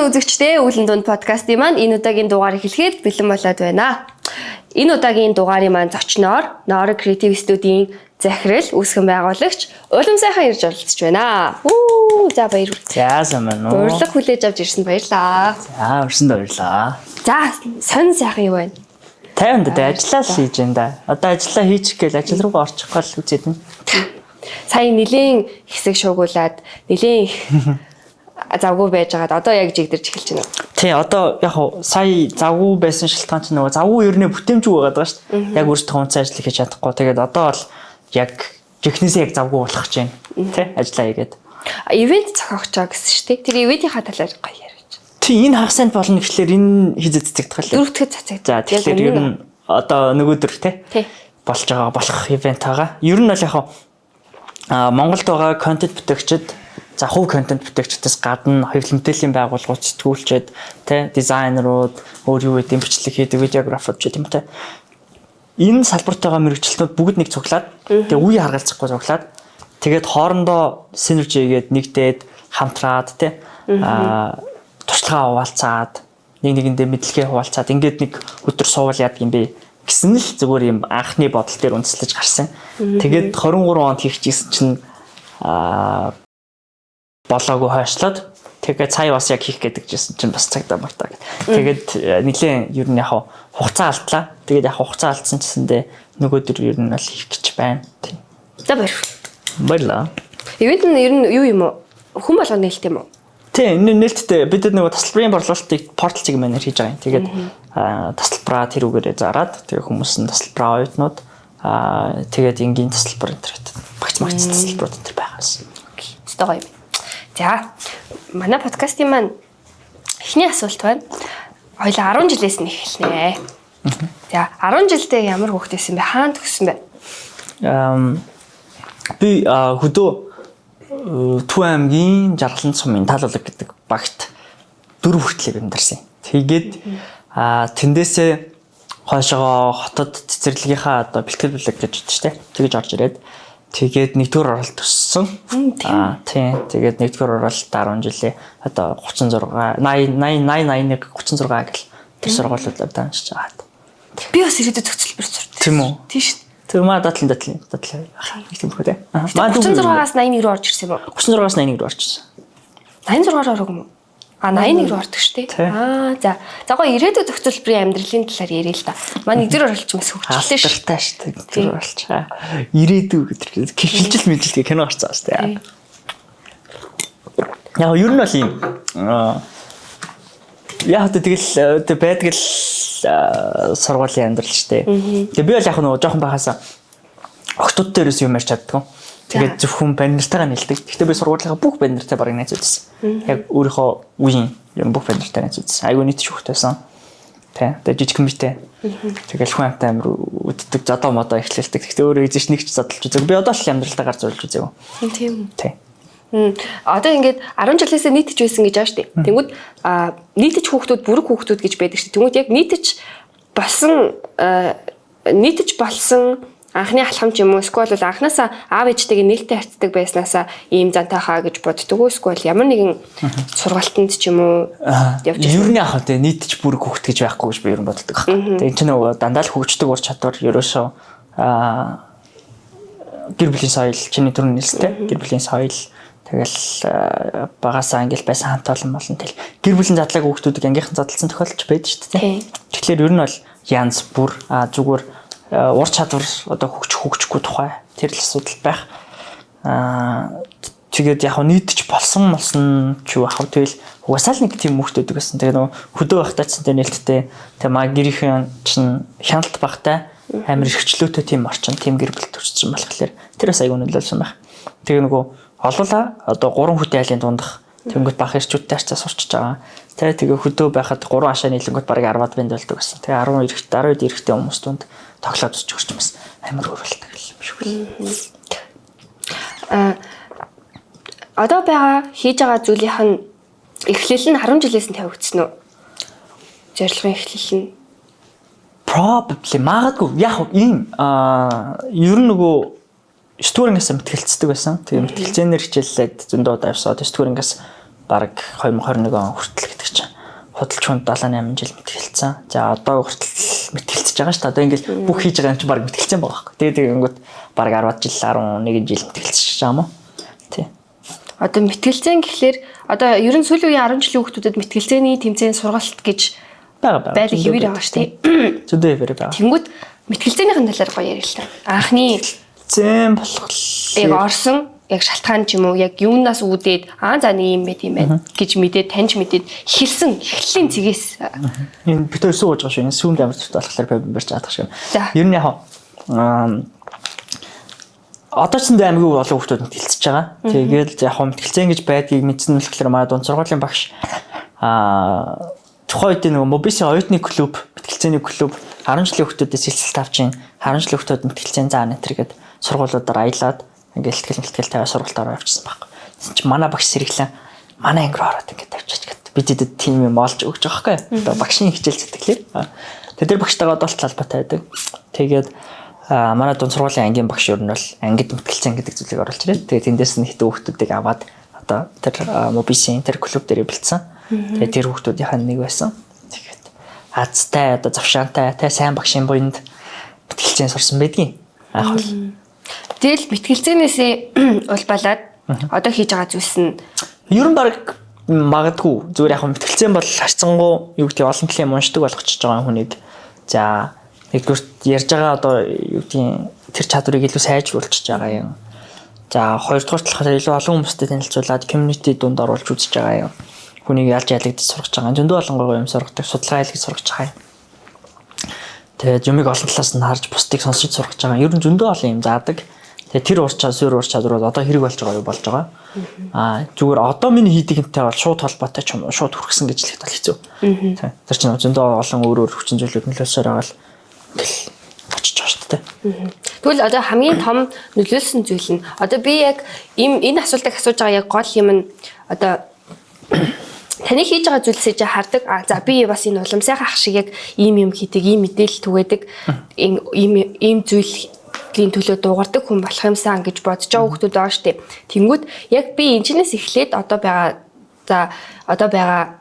Сайн үзэгчдээ Үүлэн дунд подкастын маань энэ удаагийн дугаар эхлэхэд бэлэн болоод байна. Энэ удаагийн дугаарын маань зочноор Nora Creative Studio-ийн захирал үүсгэн байгуулагч Улам сайхан ирж оролцож байна. За баяр. За сайн байна уу? Урилга хүлээж авч ирсэнд баярлалаа. За өрсөнд баярлалаа. За сонь сайхан юу байна? 50-нд ажиллаа л хийж байна да. Одоо ажиллаа хийчих гээл ажил руугаа орчих гал үзээд байна. Сая нилийн хэсэг шуугуулад нилийн их завгүй байжгаад одоо яг жигдэрч эхэлж байна. Тий, одоо яг сая завгүй байсан шалтгаан чинь нөгөө завгүй ернээ бүтээмжгүй байгаад байгаа шүү дээ. Яг өөртөө хүнцэн ажил хийж чадахгүй. Тэгээд одоо бол яг жихнээсээ яг завгүй болох гэж байна. Тий, ажиллаа хийгээд. Ивент зохиогч байгаа гэсэн шүү дээ. Тэр ивентийнхаа талаар гоё яриач. Тий, энэ хагас санд болно гэхлээр энэ хийзэд цацагдах л. Дөрөвдөд цацагдав. За тэгэхээр ер нь одоо нөгөөдөр тий болж байгаа болох ивент байгаа. Ер нь бол яг Монголд байгаа контент бүтээгчид за хувь контент бүтээгчдээс гадна хэвлэмтээлийн байгууллагууд сэтгүүлчид тий дизайнерууд өөр юу гэдэг бичлэг хийдэг видеограферууд ч юм тий энэ салбарт байгаа мэрэгчлэнүүд бүгд нэг цуглаад тэгээ үе харгалзахгүй цуглаад тэгээд хоорондоо синержи хийгээд нэгдээд хамтраад тий туршлагаа хуваалцаад нэгэндээ мэдлэгээ хуваалцаад ингээд нэг өдөр суувал яадаг юм бэ гэсэн л зүгээр юм анхны бодол дээр үндэслэж гарсан. Тэгээд 23 онд хийчихсэн чинь болоогүй хойшлоод тэгээд сая бас яг хийх гэдэг жисэн чинь бас цагдаа магтаа. Тэгээд нэлээд ер нь яг хугацаа алдлаа. Тэгээд яг хугацаа алдсан гэсэндээ нөгөөдөр ер нь бол хийх гэж байна. Тийм. За баярлаа. Ивент нь ер нь юу юм уу? Хүн болгоно нээлт юм уу? Тийм, нээлттэй бид нөгөө тасалбарын борлуулалтыг портал чигмээр хийж байгаа юм. Тэгээд тасалбараа тэрүүгээрээ зараад тэгээд хүмүүс нь тасалбараа оюутнууд тэгээд энгийн тасалбар интернет багц тасалбарууд энэ байгаас. Өстой гоё юм. За манай подкастын маань эхний асуулт байна. Хоёлаа 10 жилээс нь эхэлнэ. За 10 жилдээ ямар хүүхэд байсан бэ? Хаана төгссөн бэ? Би хөдөө Төв аймгийн Жаргалан сумын таалуулга гэдэг багт 4 хүртэл амьдарсан. Тэгээд тэндээсээ хойшоо хотод цэцэрлэгийнхаа одоо бэлтгэл бүлэг гэж байдаг шүү дээ. Тэгэж орж ирээд тэгээд нэгдүгээр оролт өссөн. Тийм. Тэгээд нэгдүгээр оролт 10 жилээ одоо 36 81 36 гэл тэр сургуулиудаар дамжиж байгаа. Би бас ирээдүйд зөвцөлбөр сурдаг. Тийм үү? Тийш. Тэрмаа дадлын нэг тийм хөө тэ. 36-аас 81 рүү орж ирсэн юм уу? 36-аас 81 рүү орчихсон. 86-аар орох юм уу? 81 рүү ордог шүү дээ. За. За гоо ирээдүйд зөвцөлбөрийн амьдралын талаар яриа л да. Манай нэгдүгээр оролч бас хөгжлөө шүү. Алдартай шүү дээ. Нэгдүгээр оролч. Ирээдүй гэдэг хөвшилжил мэдлэг кино гарцсан шүү дээ. Яг ер нь бол юм яг тэгэл байдаг л сургуулийн амьдрал шүү дээ. Тэгээ би бол яг нөгөө жоохон байхасаа октод дээрээс юм ярьж чаддаг. Тэгээд зөвхөн баннертайгаа нэлдэг. Гэхдээ би сургуулийнхаа бүх баннертай барыг найз үзсэн. Яг өөрийнхөө үеийн юм бүх баннертай найз үзсэн. Айгуу нийт шүүхт байсан. Тэгээд жижиг комитет. Тэгээд хүн амтай амир үддэг задаа модоо эхлэлдэг. Гэхдээ өөрөө эзэж нэг ч задалж үзээг. Би одоо л амьдралтаа гарч зорилж үзээг. Тийм. Тийм. Одоо ингээд 10 жилээсээ нийтж байсан гэж байгаа шүү дээ. Тэнгүүд нийтж хүүхдүүд бүрэг хүүхдүүд гэж байдаг шүү дээ. Тэнгүүд яг нийтж болсон анхны алхам ч юм уу эсвэл бол анханасаа аав ээжтэйгээ нээлттэй харьцдаг байснаасаа ийм зантайхаа гэж боддог уу эсвэл ямар нэгэн сургалтанд ч юм уу явж байгаа. Ер нь яг хөө нийтж бүрэг хүүхд гэж байхгүй гэж би ер нь боддог байна. Тэгээ энэ ч нөгөө дандаа л хөгждөг ур чадвар ерөөсөө гэр бүлийн соёл чиний түрүүн нэлстэй гэр бүлийн соёл тэгэл багасаа ангил байсан хамт олон болон тэл гэр бүлийн задлаг хүүхдүүдийг ангийнхан задлсан тохиолдол байдаг шүү дээ. Тэгэхээр ер нь бол янз бүр зүгээр ур чадвар одоо хөгжихгүй тухай тэр л асуудал байх. Тэгээд яг нийтж болсон ч юу ахав тэгэл угсаал нэг тийм хүүхдүүд байсан. Тэгээ нөгөө хөдөө байхдаа ч тэр нээлттэй тэг маа гэрийнхэн чинь хяналт багтай амир эрхчлөөтэй тийм орчин тийм гэр бүл төрчихсөн болохоор тэрээс аягүй нөлөөлсөн байх. Тэгээ нөгөө олуулаа одоо 3 хүүтэй айлын дундах тэнгуут бах ирчүүдтэй харьцаа сурчиж байгаа. Тэгээ хөдөө байхад 3 хашаа нийлэнгүүт барыг 10-аад банд болдог гэсэн. Тэгээ 12 эрэхтэй хүмүүс тунд тоглоод үзчих ч бас амар хөрөлтэй юм шүү. Одоо байгаа хийж байгаа зүйлийнх нь эхлэл нь 10 жилээс нь тавигдсан уу? Зорилгын эхлэл нь probably магадгүй яг ийм ер нь нөгөө 9 дуурангаас мэтгэлцдэг байсан. Тэгээ мэтгэлцээнээр хичээллээд зөндөө давсаад 9 дуурангаас бараг 2021 он хүртэл гэдэг чинь худалч хүнд 78 жил мэтгэлцсэн. За одоо хүртэл мэтгэлцэж байгаа шүү дээ. Одоо ингээл бүх хийж байгаа юм чинь бараг мэтгэлцсэн байгаа байхгүй. Тэгээд ингэнгүүт бараг 10 жил 11 жил мэтгэлцэж байгаа юм уу? Тий. Одоо мэтгэлцэн гэхлээр одоо ер нь сүүлийн үеийн 10 жилийн хүүхдүүдэд мэтгэлцээний тэмцээний сургалт гэж байдаг хэвээр байгаа шүү дээ. Зөндөө хэвээр байгаа. Тэнгүүд мэтгэлцээнийхэн талаар гоё ярил л та. Анхны зэм болох яг орсон яг шалтгаан ч юм уу яг юунаас үүдээд за нэг юм байт юм байна гэж мэдээд таньж мэдээд эхлэлийн цэгээс энэ бид хоёр сууж байгаа шүү. Энэ сүүнд амар зүт болохоор барьж чадах шиг. Ер нь яг одоо ч зөндөө аймгийн олон хүмүүс мэтгэлцэж байгаа. Тэгээд яг мэтгэлцэн гэж байдгийг мэдсэн нь болохоор манай дунд сургуулийн багш тухайд нэг мобисын оюутны клуб, мэтгэлцээний клуб 10 жилийн хүүхдүүдээс хэлцэл тавьж ин 10 жилийн хүүхдүүд мэтгэлцэн заа нэтэр гээд сургуулиудаар аялаад ингээд ихтгэл тавиа сургалтаараа явчихсан байхгүй. Тэгсэн чинь манай багш сэргэлэн манай анги руу ороод ингээд тавьчих гээд бидэд тийм юм олж өгч байгаа байхгүй. Одоо багшийн хичээл зэтгэлээ. Тэр багштайгаа бол талбайтай байдаг. Тэгээд манай дунд сургуулийн ангийн багш юу нь бол ангид мэтгэлцэн гэдэг зүйлийг оруулж ирээд тэгээд тэндээс нь хитэн хүүхдүүдийг аваад одоо тэр мобисын тэр клуб дээр бэлдсэн. Тэгээд тэр хүүхдүүдийн нэг байсан. Тэгээд азтай одоо завшаантай тэ сайн багшийн буйнд мэтгэлцэн сурсан байдгийн. Аах бол тэгэл мэтгэлцээнээсээ улбалаад одоо хийж байгаа зүйлс нь ер нь баг магадгүй зүгээр яг мэтгэлцэн бол харцсангуу юу гэдэг олон талын уншдаг болгочихж байгаа хүнийг за нэгдүгээр ярьж байгаа одоо юу гэдэг тэр чадварыг илүү сайжруулчихж байгаа юм. За хоёрдугаар талаараа илүү олон хүмүүстэй танилцуулаад community дунд оруулж үзэж байгаа юм. Хүнийг ялж ялагдаж сургаж байгаа. Зөндөө олон гоё юм сургадаг, судалгаа хийлгэж сургаж байгаа юм. Тэгээд юмыг олон талаас нь харж бусдыг сонсож сургаж байгаа. Ер нь зөндөө олон юм заадаг. Тэгээд тэр ур чадварууд одоо хэрэг болж байгаа юу болж байгаа. Зүгээр одоо миний хийдэгнтэй бол шууд холбоотой ч юм уу, шууд хүрхсэн гэж хэлэхэд бол хэцүү. Тэр чинь зөндөө олон өөр хүчин зүйлүүд нөлөөлсөөр байгаа л ингээл очиж байгаа шүү дээ. Тэгвэл одоо хамгийн том нөлөөлсөн зүйл нь одоо би яг энэ асуултыг асууж байгаа яг гол юм нь одоо таны хийж байгаа зүйлсээ чи хардаг. За би бас энэ уламжлалын ах шиг яг ийм юм хийдэг, ийм мэдээлэл түгээдэг, ийм зүйлийн төлөө дуугардаг хүн болох юмсан гэж бодож байгаа хүмүүс байгаа штеп. Тэнгүүд яг би энэчнээс эхлээд одоо байгаа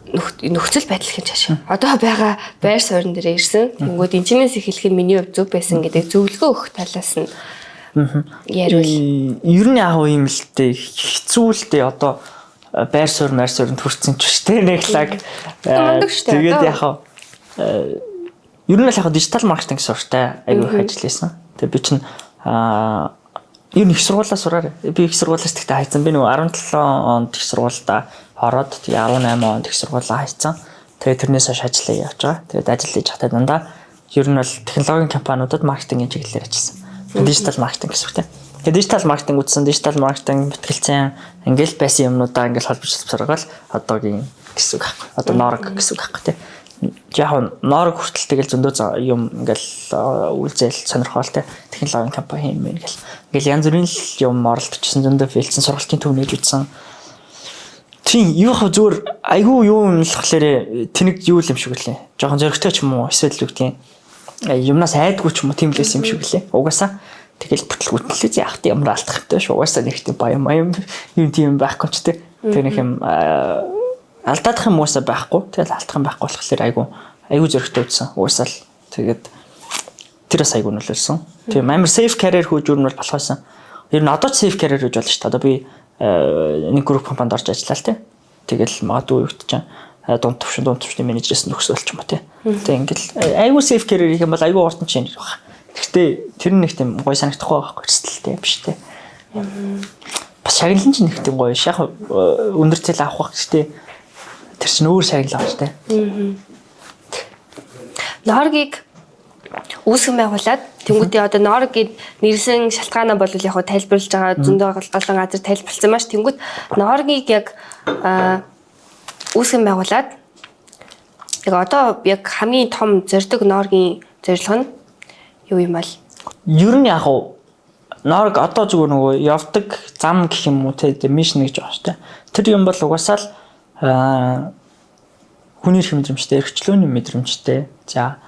нөхцөл байдал гэж хаашаа. Одоо байгаа байр суурин дээр ирсэн. Тэнгүүд энэчнээс эхлэх нь миний хувьд зөв байсан гэдэг зөвлөгөө өгөх талаас нь яривал. Ер нь яг юм л дээ хэцүү л дээ одоо байр суурьнд хүрсэн ч штэ нэглаг. Тэгээд яг ер нь л яг дижитал маркетинг суртай аягүй их ажилласан. Тэгээд би чинь ер нь их сургуулаа сураар. Би их сургуулаас тэгтээ хайцсан. Би нөгөө 17 онд их сургуультай ороод тэгээд 18 онд их сургуулаа хайцсан. Тэгээд тэрнээс хойш ажиллаа явж байгаа. Тэгээд ажил хийж хатаа дандаа ер нь бол технологийн компаниудад маркетингийн чиглэлээр ажилласан. Дижитал маркетинг гэсэн үг тийм. Тэгээд дижитал маркетинг үзсэн, дижитал маркетинг мэтгэлцэн ингээл байсан юмнуудаа ингээл холбож салбаргаал одоогийн гэсэн үг байхгүй. Одоо Норог гэсэн үг байхгүй тийм. Яг Норог хүртэл тэгэл зөндөө юм ингээл үйлзэл сонирхолтой технологийн компани юм ингээл янз бүрийн юм оролдчихсан зөндөө фейлсэн сургалтын төв нээж үзсэн. Тийм юу хав зүгээр айгүй юу юм л болохоор тэнэг юу юм шиг лээ. Жохон зөрөгтэй ч юм уу эсвэл юу гэдэг юмнаас айдгүй ч юм уу тийм л байсан юм шиг лээ. Угаасаа тэгэл бүтлгүүтлээ яах тийм ямар алдах хэвтэй шүү. Угаасаа нэг тийм баям юм тийм байхгүй ч тийм. Тэр нэг юм алдаадах юм уусаа байхгүй. Тэгэл алдах юм байхгүй болохоор айгүй зөрөгтэй үзсэн. Уусаа л тэгээд тэрээс айгүй нөлөөлсөн. Тийм амар safe career хөөж юу нь бол болох байсан. Ер нь одоо ч safe career гэж болно шүү дээ. Одоо би нэг групп компанид орж ажиллаа л тийм. Тэгэл магадгүй юу гэж чинь дунд төвшний менежерээс нөхсөлч юм уу тийм. Тэгээ ингээл айгүй safe career гэх юм бол айгүй уртан чинь байна. Гэхдээ тэр нэг тийм гоё санагдахгүй байхгүй хэвчтэй биш тийм. Бас шагналын чинь нэг тийм гоё шах өндөр зээл авах байх гэхдээ тэр чинь өөр шагнал авч тийм. Норгийг үүсгэн байгуулад тэнгуүтээ одоо Норог гэд нэрсэн шалтгаанаа бол яг тайлбарлаж байгаа зөндөө олон газар тайлбарлсан маш тэнгуүт Норогийг яг үүсгэн байгуулад яг одоо яг хамгийн том зорилго Норогийн зорилго нь юу юм бол ер нь яг Норог одоо зүгээр нөгөө явдаг зам гэх юм уу те мишн гэж байгаа шүү дээ. Тэр юм бол угаасаа л хүний мэдрэмжтэй, эрхчлөөний мэдрэмжтэй. За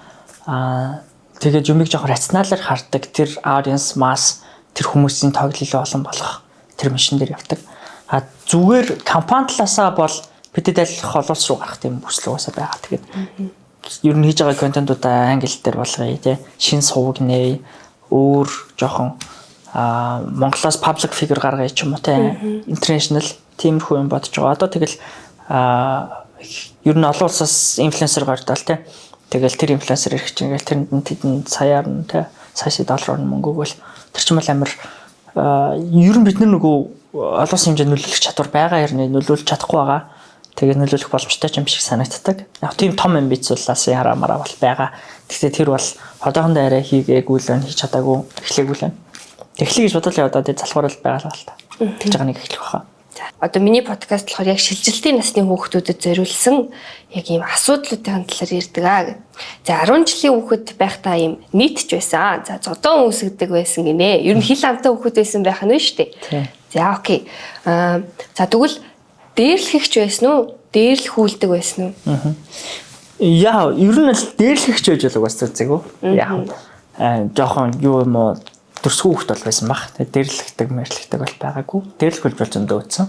тэгээд юмыг жоохон рационалаар хардаг тэр audience mass тэр хүмүүсийн тоглолоо олон болох тэр мишн дээр явдаг. зүгээр компани талаасаа бол бидэд аль холоос руу гарах тийм хүсэл угаасаа байгаа. Тэгээд ер нь хийж байгаа контентуудаа англи дээр болгоё тий. Шин сувг нээ өөр жоохон Монголоос public figure гаргая ч юм уу тий. International тиймэрхүү юм бодож байгаа. Одоо тэгэл ер нь олон улсаас инфлюенсер гардаал тий. Тэгэл тэр инфлюенсер ирэх чинь ингээл тэрэнд нь тэдэн саяар нь тий. Сая доллараар мөнгө өгвөл тэр чинь бол амар ер нь бид нөгөө олон улсын хэмжээнд нөлөөлөх чадвар байгаа хэрнээ нөлөөлж чадахгүй байгаа. Тэгээд нөлөөлөх боломжтой юм шиг санагддаг. Яг тийм том амбиц бол асын хараамаараа бол байгаа. Гэхдээ тэр бол одоохондоо арай хийгээгүй л хийж чадаагүй эхлэегүй л. Эхлэе гэж бодлоо одоо тэр залхуурал байгаа л та. Тэгж байгаа нэг эхлэх баха. Одоо миний подкаст болохоор яг шилжилтийн насны хүүхдүүдэд зориулсан яг ийм асуудлуудын талаар ярьдаг аа гэв. За 10 жилийн хүүхэд байхдаа ийм нийтж байсан. За зодон үүсгдэг байсан гинэ. Ер нь хил амтаа хүүхэд байсан байх нь шүү дээ. За окей. За тэгвэл дээрлэхч байсан уу? Дээрлэх хүлдэг байсан уу? Яа, ер нь л дээрлэхч байж болов бас зүгөө. Яа. Жохон юу юм уу? Дөрсгөө хүүхэд бол байсан баг. Тэгээд дээрлэхдэг, мэрлэхдэг бол байгаагүй. Дээрлэх болж зөндөө үтсэн.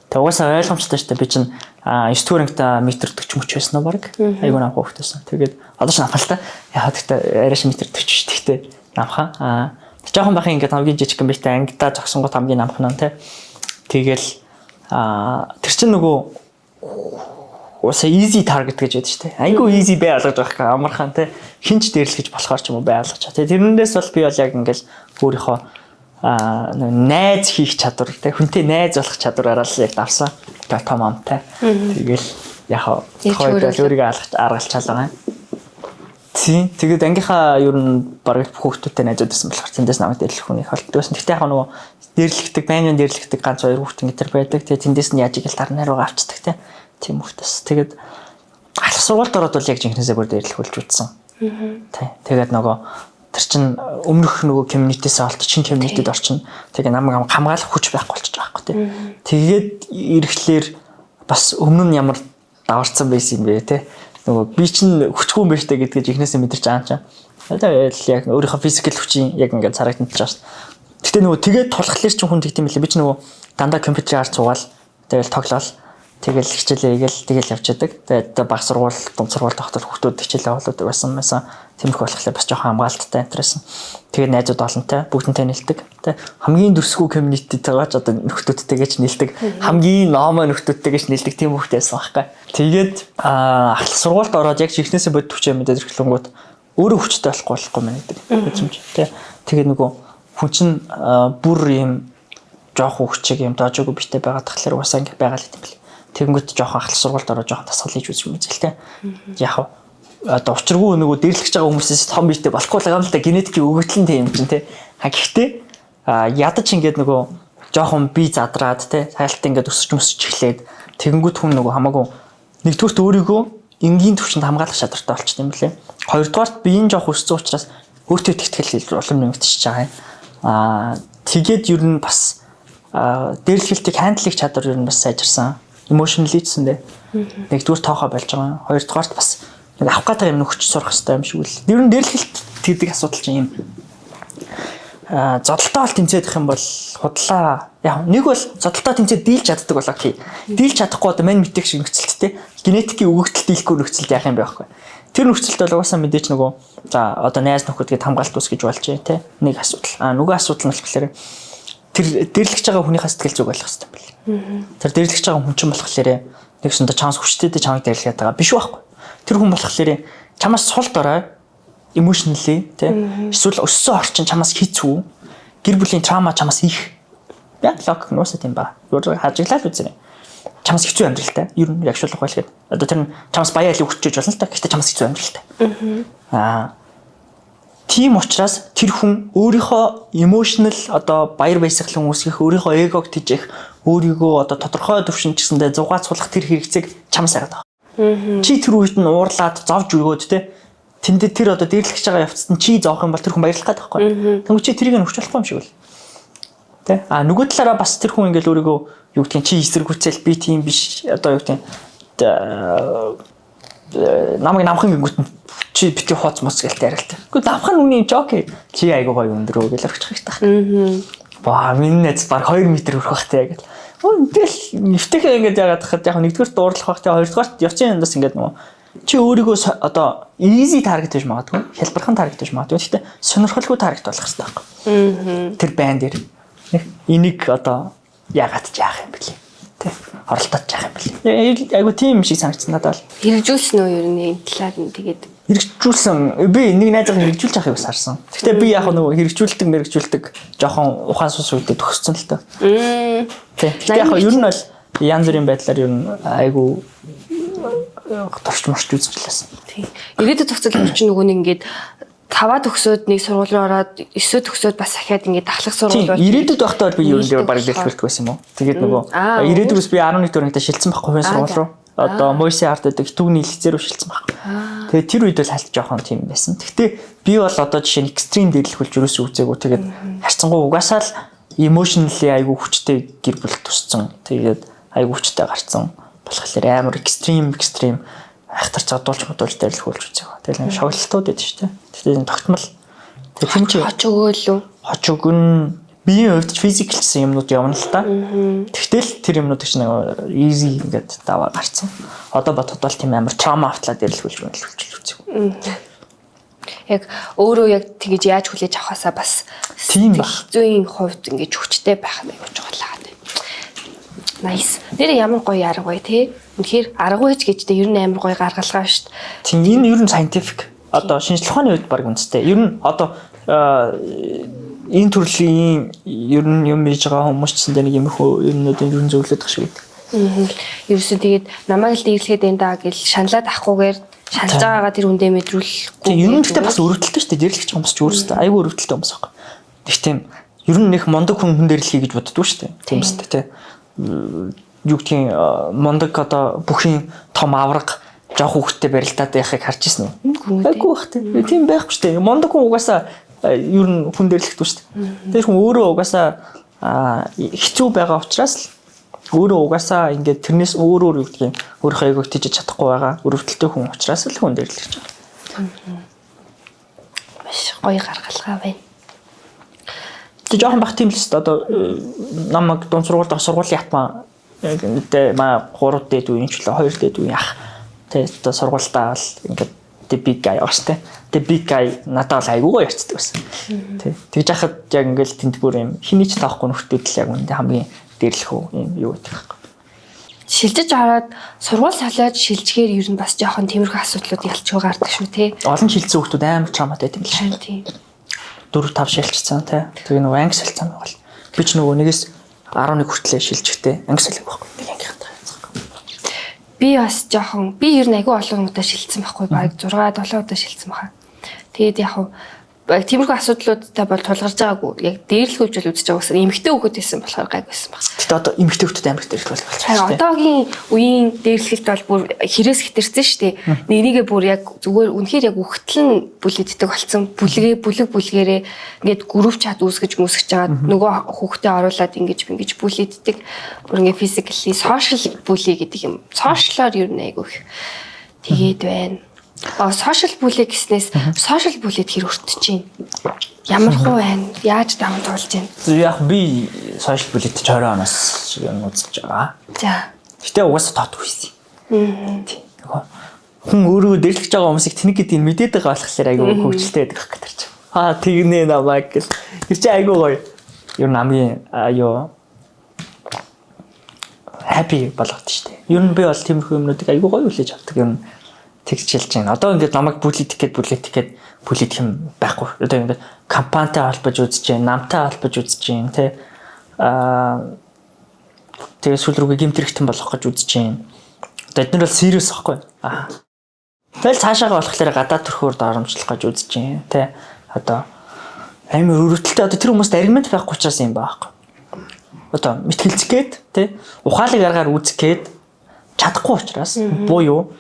Тэгээд угаасаа ойлгомжтой шүү дээ. Би чинь 9 дугаар ангита метр 40 мөч байсан уу баг. Айгуу намхаа хүүхэд байсан. Тэгээд одоо ч намхаа л та. Яг гэхдээ арайш метр 40 шүү дээ. Намхаа. Жохон бахын ингээд хамгийн жижиг юм бийтэй ангидаа зогсонгууд хамгийн намхан нь тий. Тэгэл тэр чинь нөгөө уусаа easy target гэж байдаг шүү дээ. Айгуу easy бай алгаж байгаа хэрэг амархан тий. Хинч дээрлэж болохоор ч юм уу бай алгаж. Тэгээ тэрнээс бол би бол яг ингээл өөрийнхөө найз хийх чадвар тий. Хүнтэй найз болох чадвараараа л яг давсан. Тэгээ том амтай. Тэгэл яг хойд өөрийгөө аргалж чалгаа. Тийм. Тэгээд ангийнхаа ер нь бараг хүүхдүүдтэй найзууд байсан болохоор тэндээс намайг дээрлэх хүнийг холддог байсан. Гэхдээ яг нөгөө дээрлэхдэг, байнгын дээрлэхдэг ганц хоёр хүүхд ингэтер байдаг. Тэгээд тэндээс нь яаж игэл тарнаар руу авчдаг тийм хүүхдээс. Тэгээд алх сургуульд ороод бол яг жинхнээсээ бүр дээрлэх болж үтсэн. Тийм. Тэгээд нөгөө тэр чин өмнөх нөгөө community-с олт чин community-д орчин. Тэгээд намайг хамгаалах хүч байхгүй болчих жоохгүй тийм. Тэгээд ирэхлээр бас өмнө нь ямар даварцсан байсан юм бэ те. Нөгөө би чинь хүчгүй юм байна штэ гэдгийг ихнээсээ мэдэрч байгаа юм чинь. Тэгээд яг өөрийнхөө физикал хүчийн яг ингээд царагдчихж байгаа штэ. Гэтэ нөгөө тэгээд тулхлаар чинь хүн тэгт юм лээ. Би чинь нөгөө дандаа компьютерээр харж суугаал. Тэгэл тоглоал. Тэгэл хичээлээ игээл тэгэл явж яадаг. Тэгээд баг сургууль, дунд сургууль доктор хүүхдүүд хичээлээ болоод байсан. Тиймэрхүү болохоор бас жоохон хамгаалттай интерес. Тэгээд найзууд олонтой бүгдэнтэй нэлдэг. Тэ хамгийн дөрсгүй community-тэйгээ ч одоо нөхдөдтэйгээ ч нэлдэг. Хамгийн номоо нөхдөдтэйгээ ч нэлдэг тийм хүүхдтэй байсан байхгүй. Тэгээд ахлах сургуульд ороод яг чихнээсээ бодит хүчээ мэдээд ирэхлэнгүүд өөрөө хүчтэй болохгүй мэн гэдэг. Үзэмж тэ. Тэгээд нөгөө хүн чинь бүр юм жоохон хүчийг юм доожоогүй биштэй байгаа тахлаар уусаа ингэ байгаа л юм бэл. Тэгэнгүүт жоохон ахлах сургуульд ороод жоохон тасгал хийж үзэх юм зэл тэ. Яг одоо учиргүй нөгөө дээрлэж байгаа хүмүүсээс том биштэй болохгүй л байгаа юм л да генетикийн өгөгдөл нь тийм юм чинь те. Гэхдээ ядаж ингээд нөгөө жоохон бие задраад те сайлт ингээд өсөж эхлээд тэгэнгүүт хүн нөгөө хамаагүй нэгдүгürt өөрийгөө энгийн төвчөнд хамгаалах чадвартай болчихсон юм лээ. Хоёрдугаарт биеийн жоох өссөн учраас өөртөө итгэл улам нэмэгдчихэж байгаа юм. Тэгээд ер нь бас дээрлэхэлтийг хандлах чадвар ер нь бас сайжирсан. Emotionally гэсэн дээ. Нэгдүгээр тоохоо болж байгаа. Хоёрдугаарт бас нэг авах гэдэг юм нөхч сурах хэрэгтэй юм шиг үл. Ер нь дээрлэхэлт гэдэг асуудал чинь юм. Зодолтой бол тэмцээх юм бол худлаа. Яг нэг бол зодолтой тэмцээд дийлж чаддаг бол окей. Дийлж чадахгүй одоо мань мэтээх шиг нөхцөлттэй. Генетикийн өгөгдөл дийлэхгүй нөхцөлд яах юм бэ байхгүй. Тэр нөхцөлд бол угаасаа мэдээч нөгөө за одоо найз нөхөд гээд хамгаалт ус гэж болж тэ. Нэг асуудал. Нөгөө асуудал нь болохоор тэр дээрлэж байгаа хүнийхээ сэтгэл зүг ойлгох хэрэгтэй юм байна. Тэр дээрлэж байгаа хүн чинь болохоор нэгсэндээ чанс хүчтэйдээ чамайг дээрлэхэд байгаа биш байхгүй. Тэр хүн болохоор чамаас сул дорой emotionally тийм эсвэл өссөн орчин чамаас хийцүү гэр бүлийн трама чамаас их яг лог нуусаа тийм ба юу хажиглал үзэрэй чамаас хэцүү амьдралтай ер нь яг шулах байлгээд одоо тэр нь чамаас баяа илүү хүчээж болно л та гэхдээ чамаас хэцүү амьдралтай тийм учраас тэр хүн өөрийнхөө emotional одоо баяр баясгалан үүсгэх өөрийнхөө эгог тэжих өөрийгөө одоо тодорхой төвшин ч гэсэндээ зугаацуулах тэр хэрэгцээг чамаас хараад байгаа. Чи тэр үед нь уурлаад зовж өгөөд те тэндээ тэр одоо дээрлэж байгаа явцад нь чи зоох юм бол тэр хүн баярлах гэдэг байхгүй. Тэгвэл чи тэрийг нь өгч болохгүй юм шиг үл. Тэ нөгөө талаараа бас тэр хүн ингээл өөрийгөө юу гэдгийг чи эсэргүүцэл би тийм биш одоо юу гэдгийг намайг намхан гингүүт чи бити хооц мос гэлтэй арилтай. Гэхдээ намхан үний жок чи айгуу гоё өндрөө гэж өгч хэрэгтэй. Баа минь нэц баг 2 м өрөх бах те гэл. Тэгэл нэвтэхээ ингээд яагаад хахад яг нэгдүгээр дуурлах байх те хоёрдугаарт явцын яндас ингээд нөгөө чи өөрийгөө одоо easy target гэж магадгүй хялбархан target гэж магадгүй гэхдээ сонирхолгүй target болох хэрэгтэй байхгүй. Тэр байн дээр энийг одоо яагаад ч яах юм бэлээ те оролдоод яах юм бэлээ. Айгу тийм шиг санагдсан надад. Хэрэгжүүлсэн үү ер нь энэ талаар нь тэгээд хэрэгжүүлсэн би нэг найзаар хэрэгжүүлж байгааг бас харсан. Гэхдээ би яг нөгөө хэрэгжүүлдэг жоохон ухаан сус үүдээ төгссөн л тоо. Тэг яг ер нь бол янз бүрийн байдлаар ер нь айгу торч марч үзчихлээсэн. Тийм. Ирээдүйд зохицол чинь нөгөө нэг ингээд 5 төгсөөд нэг сургууль руу ороод 9 төгсөөд бас ахаад ингээд дахлах сургууль бол ирээдүйд байхдаа би ер нь баг дэлгэрэх байсан юм уу. Тэгээд нөгөө ирээдүйгээс би 11 дуурайтай шилжсэн байхгүй хувийн сургууль руу. Одоо Мойси арт гэдэг түүний хэлцээр шилжсэн байхгүй. Тэгээд тэр үед бол хальт жоохон тийм байсан. Гэхдээ би бол одоо жишээ нь экстрим дэрлэхүүлж юусоо үзээгүй. Тэгээд харцсангуу угаасаа л emotionally айгу хүчтэй гэр бүл тусцсан. Тэгээд айгу хүчтэй гарцсан. Болохоор амар экстрим айхтар задуулж модулж дэрлэхүүлж үзээгүй. Тэгээд нэг шоглолтууд байдаг шүү дээ. Тэгээд тогтмол тийм ч хоч өгөөлөө. Хоч өгөн биеийн хувьд физикл гэсэн юмнууд явна л та. Тэгтэл тэр юмнуудыг чинь easy ингээд даваа гарцсан. Одоо бодоход бол тийм амар trauma автлаа дэрлэхүүлж үзээгүй. Яг өөрөө яг тэгэж яаж хүлээж авахаасаа бас тийм ба. Зүйн хувьд ингэж хүчтэй байх нь гэж бодлоо. Nice. Нэр ямар гоё арга бай те. Үнэхээр арга байж гэжтэй ер нь амар гоё гаргалгаа шүү дээ. Тийм энэ ер нь scientific одоо шинжлэх ухааны үед баг үнэтэй. Ер нь одоо энэ төрлийн ер нь юм хийж байгаа хүмүүс ч гэсэн нэг юмхөө юмнуудын ер нь зөвлөд тах шиг байдаг. Ерөөсөө тэгээд намайг л дэглэхэд энэ даа гэж шаналаад авахгүйгээр шалж байгаагаа тэр хүндээ мэдрүүлэхгүй. Тийм ер нь гэхдээ бас өрөвдөлттэй шүү дээ. Дэрлэгч хүмүүс ч өөрөөсөө айгүй өрөвдөлттэй хүмүүс байхгүй. Тэг тийм ер нь нэг мондог хүн дэрлэхий гэж боддгоо шүү дээ. Тийм үстэй тий. Юу гэдгийг мондог одоо бүхийн том авраг жоох хүүхдтэй барилдаад байхыг харж ирсэн үү? Айгүй бах тий. Тийм байхгүй шүү дээ. Мондог хүн угаасаа ер нь хүн дэрлэхдэг шүү дээ. Тэр хүн өөрөө угаасаа хэцүү байгаа учраас л өөрөө угаасаа ингээд тэрнээс өөр юу гэдгийг өөрийнхөө эйгог тийж чадахгүй байгаа өрөвдөлттэй хүн учраас л хүн дэрлэж байгаа. Маш гоё гаргалгаа байна. Тэг жоохон бах тийм л шүү дээ. Одоо намайг дунд сургуулийн ятмаа мэдээ маа 3 дээд үеийн ч лээ 2 дээд үеийн ах. Тэг одоо сургуультаа л ингээд the big guy ааштай. The big guy надад л айгуугаа ярьцдаг байсан. Тэгж яхад яг ингээд тэнд бүр юм хэний ч таахгүй нөхдөд л яг үндэ хамгийн дэрлэх үү юм юу гэдэг юм. Шилжиж хараад сургууль салаад шилжгээр ер нь бас жоохон тиймэрхүү асуудлууд ялчгүй гардаг шүү те. Олон шилжсэн хүмүүс амар травматай юм л шүү. Тийм. 4-5 шилжсэн те. Тэгээ нөгөө анги солилцсон байгаа л. Би ч нөгөө нэгээс 11 хүртлээ шилжихтэй анги солих байхгүй. Нэг ангийнхаа. Би бас жоохон би ер нь айгүй олон удаа шилжсэн байхгүй баг 6-7 удаа шилжсэн баха. Тэгээд яг тиймэрхүү асуудлуудтай бол тулгарч байгаагүй. Яг дээрлэхүүж бол үзэж байгаа гэсэн эмэгтэй хүүхэд байсан болохоор гайг байсан баг. Гэтэ одоо эмэгтэй хүүхэд амар дээрлэх болж байна. Харин одоогийн үеийн дээрлэхэлт бол бүр хэрээс хэтэрсэн шүү дээ. Нэгнийгээ бүр яг зүгээр үнэхээр яг үхтэл нь бүлэгддэг болсон. Бүлэгээрээ ингээд групп чат үүсгэж байгаа. Нөгөө хүүхдээ оруулаад ингэж бүлэгддэг. Бүр ингээд physically social bully гэдэг юм. Social-оор ер нь айгүй их тэгээд байна. Social bully гэснээс social bully-д хэр өртөж чинь. Ямар хуу байна? Яаж даван туулж байна? Яг би social bully-д 20 оноос юм үзэж байгаа. За. Гэтэ угаасаа тотгүй хийсэн. Хүн өөрөө дэрлэж байгаа хүмүүсийг тэнэг гэдгийг мэдээд байгаа болохоор айгүй хөвчлөлтэй байдаг гэх гэж. Тэгнэ намайг гэл. Тэр чинь айгүй гоё. Юу намгийн happy болгоод штэ. Ер нь би бол тиймэрхүү юмнуудыг айгүй гоё хүлээж авдаг юм. Тэгчилж байна. Одоо ингээд намайг бүлэдэх юм байхгүй. Одоо ингээд компанитай холбож үзэж байна, намтай холбож үзэж байна, тэ. Тэгээ сүүл рүүгээ гэмтэрхтэн болох гэж үзэж байна. Одоо эдгээр бол serious байхгүй. Тэгэл цаашаага болохоор гадаад төрхөөр доромжлох гэж үзэж байна, тэ. Одоо амар өрөвдөлтөй одоо тэр хүмүүст аргумент байхгүй учраас юм байхгүй. Одоо мэтгэлцэх гээд, тэ. Ухаалаг аргаар үзэх гээд чадахгүй учраас буюу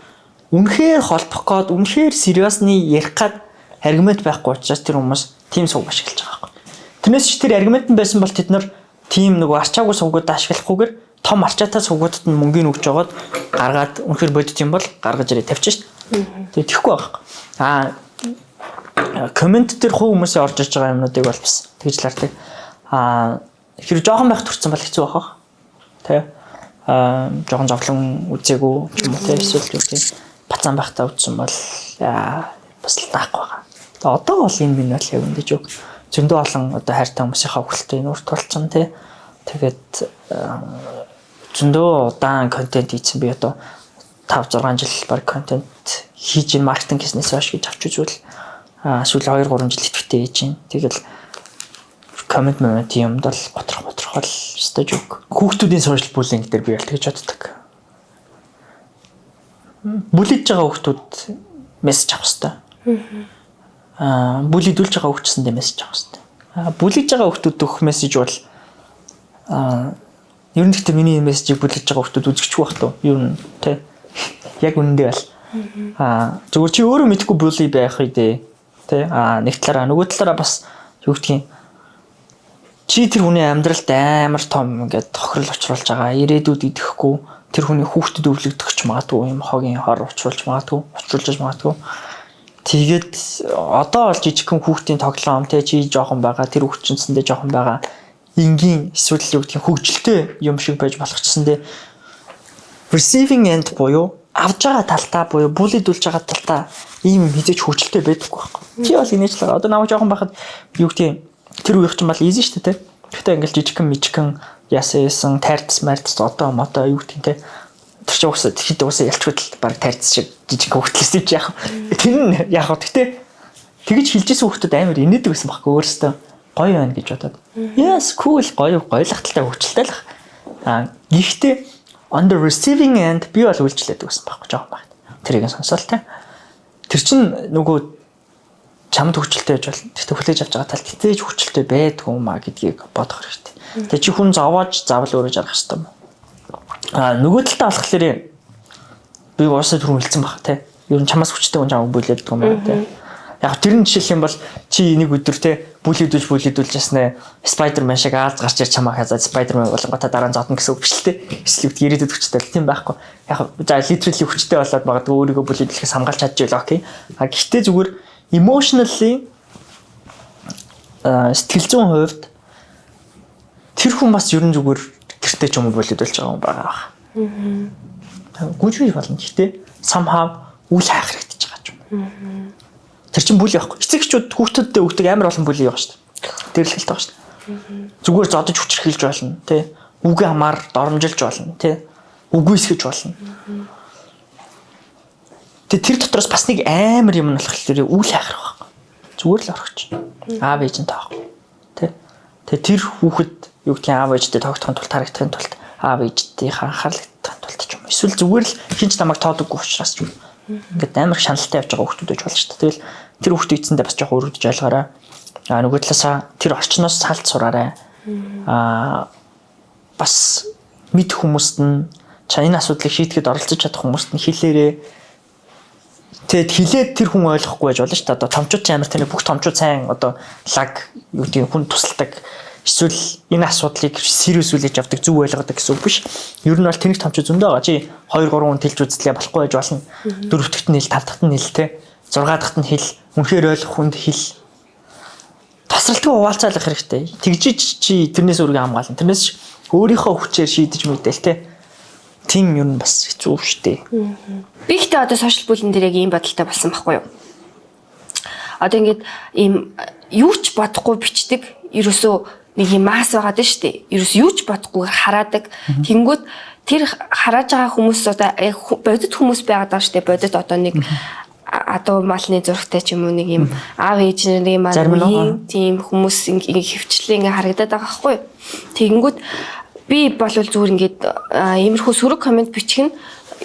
үнэхээр холбох гээд үнэхээр сериусны ярих гад аргумент байхгүй учраас тэр хүмүүс тим сувг ашиглаж байгаа байхгүй. Тэрнээс ч тэр аргумент нь байсан бол тэд нар тим нөгөө арчаагүй сувгууд ашиглахгүйгээр том арчаатай сувгуудад нь мөнгөний өгч жагаад гаргаад үнэхээр бодит юм бол гаргаж ирээ тавьчих шүү дээ. Тэгээ тэхгүй байгаа. Коммент дээр хуу хүмүүсээ орж иж байгаа юмнуудыг бол бас тэгж лардаг. Тэр жоохон байх төрсэн бол хэцүү байх. тий. Жохон зовлон үзээгүй юм уу тий. Эсвэл юу тий. Бацаан байхдаа үзсэн бол бас л таахгүй байгаа. Одоо бол энэ минь бол яг үндэж үг. Зөндөө олон одоо хайртай хүмүүсийнхаа өгөлтөй нүүр тулцсан тий. Тэгээд зөндөө удаан контент хийсэн би одоо 5-6 жил баг контент хийж маркетинг хийснээс хойш гэж авч үзвэл сүүлийн 2-3 жил идэвхтэй хийж байна. Тэгэл коммент юмд бол готрох бол өстой жиг. Хүүхдүүдийн social bullying дээр би ялт гэж боддог. Бүлиж байгаа хүүхдүүд мессеж авах хэрэгтэй. Бүлидүүлж байгаа хүүхдсэндээ мессеж авах хэрэгтэй. Бүлиж байгаа хүүхдүүд өгөх мессеж бол ер нь гэхдээ миний мессежийг бүлэж байгаа хүүхдүүд үзэгчгүй байх туу. Ер нь тий. Яг үнэндээ бол зүгээр чи өөрөө мэдхгүй bully байх үедээ тий. Нэг талаараа нөгөө талаараа бас юу гэдгийг чи тэр хүний амьдралд амар том ингээд тохирол учруулж байгаа. Ирээдүйд идэхгүй тэр хүний хүүхдэд өвлөгдөх ч магадгүй юм хогийн хор учруулж магадгүй. Тэгээд одоо бол жижигхэн хүүхдийн тоглоом тий чи жоохон байгаа тэр хүүхдчинсэндээ жоохон байгаа. Ингийн эсвэл юу гэдгийг хөгжилтэй юм шиг байж болох гэсэндээ receiving end буюу авж байгаа талтаа буюу бүлэдүүлж байгаа талтаа ийм хизээч хөгжилтэй байдаггүй байхгүй. Чи бол инээж л одоо намайг жоохон байхад юу гэдгийг тэр үеих чинь бол easy шүү дээ. Гэхдээ ингээл жижигхэн яасан тайрдс одоо мото юу гэдгийг те тэр чинь уусаа хэд уусаа ялчгүй баг тайрдс шиг жижиг хөвгтлээсээ ч яах. Тэр нь яах вэ? Гэхдээ тэгэж хилжсэн хүүхдүүд амар инээдэг байсан байхгүй өөрөөсөө гоё байна гэж бодоод. Yes cool гоё гойлахталтай хөвгчлээ л. Гэхдээ on the receiving end би бол үйлчлээд байсан байхгүй жоохон багт. Тэрийг сонсоол те. Тэр чинь нөгөө чамд хөвчлөлтэй байж болно. Тэгтээ хүлээж авч байгаа тал тэтэж хөвчлөлтэй байдгүй юм а гэдгийг бодох хэрэгтэй. Тэгээ чи хүн заавал өөрөө жаргах хэрэгтэй юм. Нөгөө талдаа болохоор би уусаа түрүү хэлсэн баг те. Ер нь чамаас хүчтэй хүн чамайг бүлээдэг юм байна те. Яг тэр нь жишээлх юм бол чи нэг өдөр те бүлээдүүлж яснаа Spider-Man шиг аалз гарч ир чамаа хазаад Spider-Man болонготой дараа нь зодно гэсэн үг биш л те. Эсвэл ирээдүйд хүчтэй тийм байхгүй. Яг за literally хүчтэй болоод магадгүй өөрийгөө бүлээдлэхээс хамгаалж чадчихвэл окей. Гэхдээ зүгээр emotionally сэтгэл зүйн хувьд тэр хүн бас ер нь зүгээр гэртээ ч юм уу бүлээдүүлж байгаа юм байгаа. Гүнжгүй болно. Гэхдээ somehow үл хайх хэрэгтэй байгаа юм. Тэр чинь бүлий байхгүй. Эцэгчүүд хүүхдүүдтэй өгдөг амар олон бүлий байгаа шүү дээ. Дэрлэлтэй байгаа шүү дээ. Зүгээр зодож хүчрхийлж болно, тий. Үгүй хамаар доромжилж болно, тий. Үгүй эсгэж болно. Тэр дотроос бас нэг амар юм нь болохоор үл хайх байхгүй. Зүгээр л орохч. Аав ээж нь таах. Тий. Тэр хүүхэд юу гэдгийг аав ээжтэй тогтохын тулд харагдахын тулд аав ээжтэйгээ анхаарлагдахын тулд ч юм. Эсвэл зүгээр л хинч намайг тоодоггүй учраас ч юм. Ингээд амар шаналтай явж байгаа хүүхдүүд байж болно шүү дээ. Тэгэл тэр хүүхдээ эцэндээ бас жоохон өргөдөж ойлгоорой. Нөгөө талаасаа тэр орчноос салж сураарай. Бас мэд хүмүүст нь энэ асуудлыг шийдэхэд оролцож чадах хүмүүст нь хэлээрээ. Тэгэд хэлээд тэр хүн ойлгохгүй байж болно шүү дээ. Одоо томчууд ч амар таны бүх томчууд сайн одоо лаг юу гэдэг хүн тусалдаг. Эсвэл энэ асуудлыг serious үлээж авдаг зөв ойлгодог гэсэн үг биш. Ер нь бол тэнэг томчууд зөндөө байгаа. Чи 2-3 хүн тэлж үзлээ болохгүй байж болно. 4 дахьт нь хэл, 5 дахьт нь хэл те. 6 дахьт нь хэл. Үнэхээр ойлгох хүнд хэл. Тасралтгүй хуваалцаалах хэрэгтэй. Тэгжиж чи тэрнээс өөрийгөө хамгаална. Тэрнээс өөрийнхөө хүчээр шийдэж мэдээл те. Тийм юм бас хэцүү шүү дээ. Би ихтэй одоо social bullying дээр яг ийм бодолтой болсон байхгүй юу? Одоо ингээд ийм юу ч бодохгүй бичдэг. Ерөөсөө нэг юм мас байгаад нь шүү дээ. Ерөөс юу ч бодохгүй хараадаг. Тэнгүүд тэр харааж байгаа хүмүүс одоо бодит хүмүүс байгаад байгаа шүү дээ. Бодит одоо нэг адуу малны зурагтай ч юм уу нэг юм аав ээж нэг маань тийм хүмүүс ингээ хөвчлээ ингээ харагдаад байгаа байхгүй юу. Тэнгүүд би болвол зүгээр ингээд иймэрхүү сөрөг комент бичих нь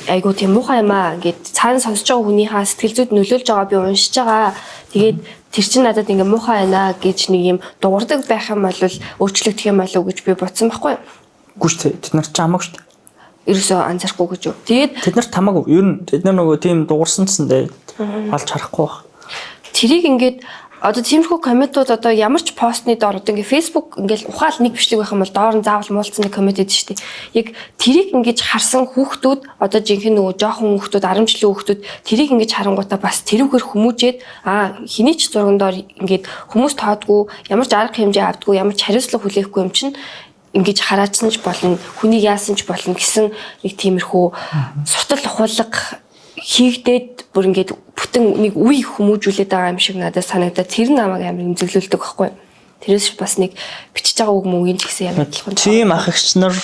айгуу тийм муухай юм аа ингээд цаана сонсож байгаа хүнийхээ сэтгэл зүйд нөлөөлж байгаа би уншиж байгаа. Тэгээд тэр чинь надад ингээ муухай байна гэж нэг юм дуурдаг байх юм бол өөрчлөгдөх юм болов уу гэж би бодсон байхгүй юу? Үгүй шүү дээ. Тэд нар ч хамаагүй шүү дээ. Ерөөсөө анзаарахгүй гэж юу. Тэгээд тэд нарт хамаагүй. Ер нь тэд нар нөгөө тийм дуурсан гэсэндээ олж харахгүй байх. Тэрийг ингээд одоо тиймэрхүү комментууд одоо ямар ч постны доор одоо ингээ Facebook ингээл ухаал нэг бичлэг байх юм бол доор нь заавал муулцсан нэг коммент өгдөө шүү дээ. Яг тэрийг ингэж харсан хүүхдүүд одоо жинхэнэ нөгөө жоохон хүүхдүүд 10 жилийн хүүхдүүд тэрийг ингэж харангуудаа бас тэрүүгээр хүмүүжээд хэний ч зурган доор ингээд хүмүүс тоодгүй ямар ч арга хэмжээ авдаггүй ямар ч хариуцлага хүлээхгүй юм чинь ингэж хараачсан ч болно, хүнийг яасан ч болно гэсэн нэг тиймэрхүү сутал ухуулга хийгдээд бүр ингээд бүтэн нэг үе хүмүүжүүлээд байгаа юм шиг надад санагдаад тэр намайг амар имзэглүүлдэг байхгүй. Тэрээс бас нэг бичиж байгаа үг мөгийн ч гэсэн ямар адилхан. Тийм ах эгч нар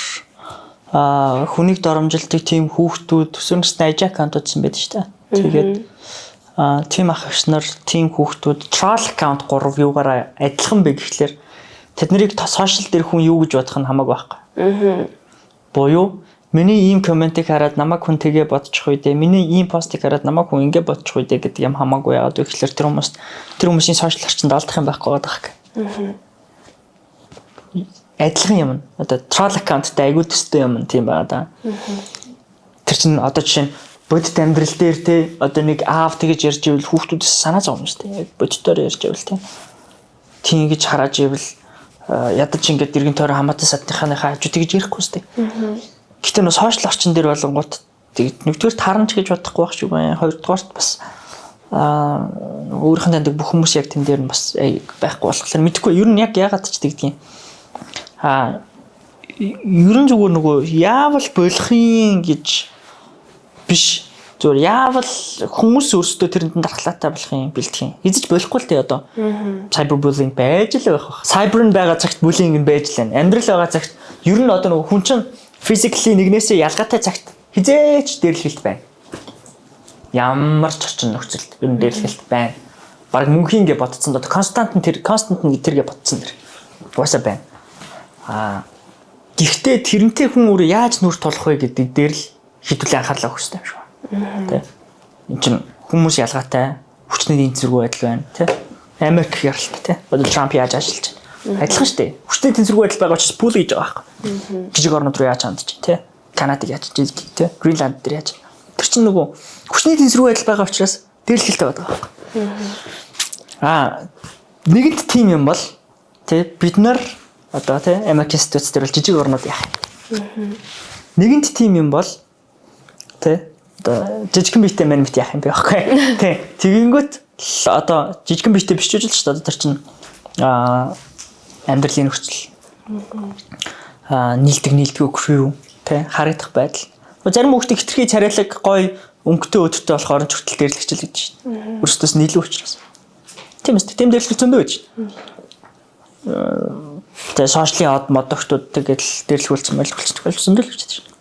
хүнийг доромжилдаг тийм хүүхдүүд төсөө насны аж аккаунтуудсан байдаг шүү дээ. Тэгээд тийм ах эгч нар тийм хүүхдүүд troll account 3 юугаараа адилхан бэ гэхлээр тэд нарыг сошиал дээр хүн юу гэж бодох нь хамаагүй байхгүй. Боёо миний ийм комментиг хараад намайг хүн тэгэ бодчих үедээ миний ийм постыг хараад намайг хүн ингэ бодчих үедээ гэдэг юм хамаагүй яагаад вэ гэхлээр тэр хүмүүсийн сошиал орчинд алдах юм байхгүй байгаа. Адилхан юм. Одоо troll accountтай айгуу төстэй юм тийм байгаа да. Тэр чинь одоо жишээ нь бодит амьдрал дээр те одоо нэг аав тэгэж ярьж ивэл хүүхдүүдээс санаа зовно шүү дээ. Яг бодитоор ярьж ивэл тийм гэж хараад ивэл ядаж ингээд иргэн тойрон хамаатай садныхаа хажуу тэгэж ярихгүй шүү дээ. Гэтэ нөө сошиал орчин дээр болонгууд тэгээд нэгдүгээр таранч гэж бодохгүй байх шүү байна. Хоёрдугаарт бас өөрийнх нь таньдаг бүх хүмүүс яг тэн дээр нь бас байхгүй болохоор мэдэхгүй ер нь яг яагаад ч тэгдгийг. Ер нь зүгээр нөгөө яавал болохын гэж биш зүгээр яавал хүмүүс өөрсдөө тэрэнд дархлаатай болохын бэлдэх юм. Эзэж болохгүй л дээ одоо. Cyberbullying байж л байх. Cyber нь байгаа цагт bullying нь байж л байна. Амьдрал байгаа цагт ер нь одоо нөгөө хүн чинь physically нэгнээсээ ялгаатай цагт хизээч дээрлэлт байна. Ямар ч орчин нөхцөлд ер нь дээрлэлт байна. Бараг мөнхийн гэж бодцсон одоо constant нь тэргээ бодцсон дэр. Уусаа байна. Гэхдээ тэрнтэй хүн өөрөө яаж нүрт толох вэ гэдэг дээр л хитүүлийн анхаарлаа өгөх хэрэгтэй юм шиг байна. Тэ. Энд чинь хүмүүс ялгаатай хүчний тэнцвэргүй байдал байна, тэ. Америк яралтай, тэ. Одоо Трамп яаж ажиллаж байна. Адилхан шүү дээ. Хүчний тэнцвэргүй байдал байгаа учраас пул гэж байгаа байхгүй. Жижиг орнууд руу яаж хандж байна, тэ. Канадыг яаж хийж, тэ. Гринланд дээр яаж. Тэр чинь нөгөө хүчний тэнцвэргүй байдал байгаа учраас дээрлэлтэй байдаг байхгүй. Нэгэнт тим юм бол тэ бид нар одоо тэ Америкийн ситуац дээр бол жижиг орнууд яах юм. Нэгэнт тим юм бол тэ одоо жижигхэн биетэй манайд яах юм бэ байхгүй. Тэ тэгэнгүүт одоо жижигхэн биетэй бичиж л шүү дээ. Одоо тэр чинь амьдралын нөхцөл нийлдэггүй юу тэ харагдах байдал. Зарим хүүхдээ хитрхи царайлаг гой өнгөтэй өдөртэй болохоор ч хүртэл дээрлэгчл гэдэг шүү дээ. Өөрөөсөөс нийлүү учраас. Тийм үстэй. Тэм дээрлэх зөндөө байж. Тэгээ сошиалын модогтууд тэгэл дээрлэгүүлсэн зөндөө л гэж байна.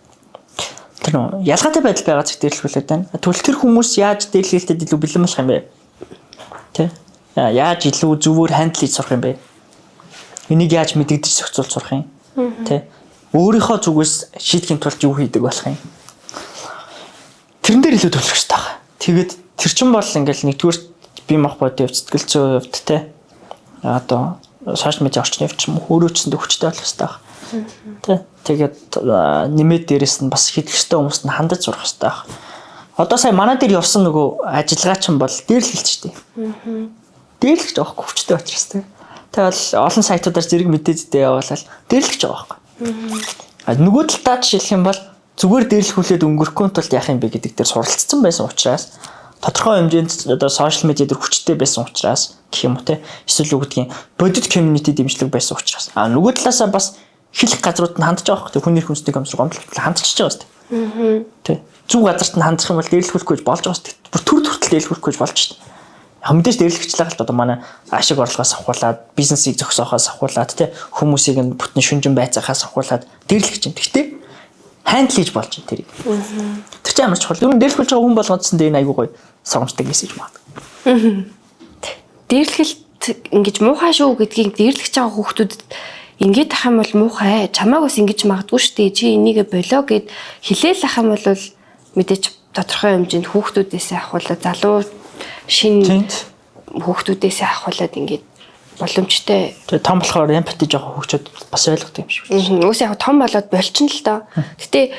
Тэр нөө ялгаатай байдал байгаа зэрэг дээрлэгүүлээд байна. Тэгвэл тэр хүмүүс яаж дээрлэлтэд илүү бэлэн болох юм бэ? Тэ? Яаж илүү зөвөр хандл хийж сурах юм бэ? Энийг яаж мэдэгдэж зохицуулж сурах юм? Тэ? Өөрийнхөө зүгээс шийдэхин тулд юу хийдэг болох юм? Тэрэн дээр илүү төлөх хэрэгтэй байгаа. Тэгээд тэр чин бол ингээл нэгдүгээр бие махбодын хувьд сэтгэл зүйн хувьд тэ одоо сошиал медиа орчны хувьд ч юм өөрөөчсөндөө хүчтэй болох хэрэгтэй байна. Тэ. Тэгээд нэмээд дээрэс нь бас хийх ёстой хүмүүст нь хандаж сурах хэрэгтэй байна. Одоо сая манай дээр явсан нөгөө ажиллагаа чинь бол дээрлэлч штеп. Дээрлэгч авахгүй хүчтэй учраас тэ. Тэгэл олон сайтуудаар зэрэг мэдээдтэй явуулаад дээрлэгч байгаа байхгүй. Нөгөө талдаа жишээлх юм бол зүгээр дээрлэхүүлээд өнгөрөхгүй тулд яах юм бэ гэдэг дээр суралцсан байсан учраас тодорхой хэмжээнд одоо сошиал медиа дээр хүчтэй байсан учраас гэх юм уу те эсвэл үгдгийн бодит community дэмжлэг байсан учраас нөгөө талаасаа бас хэлэх газрууд нь хандж байгаа хөөх хүний хүнсний комиссар гомдлол хандчихж байгаа шүү дээ те зүг газарт нь хандах юм бол дээрлэхүүлэхгүй болж байгаа шүү дээ бүр төр төртөл дээрлэхүүлэхгүй болж шүү дээ яг мэдээж дээрлэгчлээ л одоо манай ашиг орлогоос авахуулаад бизнесийг зөксөхөөс авахуулаад те хүмүүсийг нь бүтэн шүнжин байцаахаас авахуулаад дээрлэгч юм гэхдээ хандл хийж болж байна тэрийг. Тэр чинь ямар чухал. Юу н дээрлүүлж байгаа хүн болгоодсэн дээр энэ айгуу гоё согомжтой мессеж маа. Дээрлэхэлт ингэж муухай шүү гэдгийг дээрлэж байгаа хүүхдүүдэд ингэж ах юм бол муухай. Чамааг бас ингэж магадгүй шүү дээ. Чи энийгээ болоо гэд хэлээл ах юм бол мэдээж тодорхой хэмжээнд хүүхдүүдээс авахуулаад залуу шин хүүхдүүдээс авахуулаад ингэж боломжтой. Тэгээ том болохоор эмпати жоохон хөгчөд бас ойлгох юм шиг. Үгүй яг том болоод болчихно л доо. Гэтэ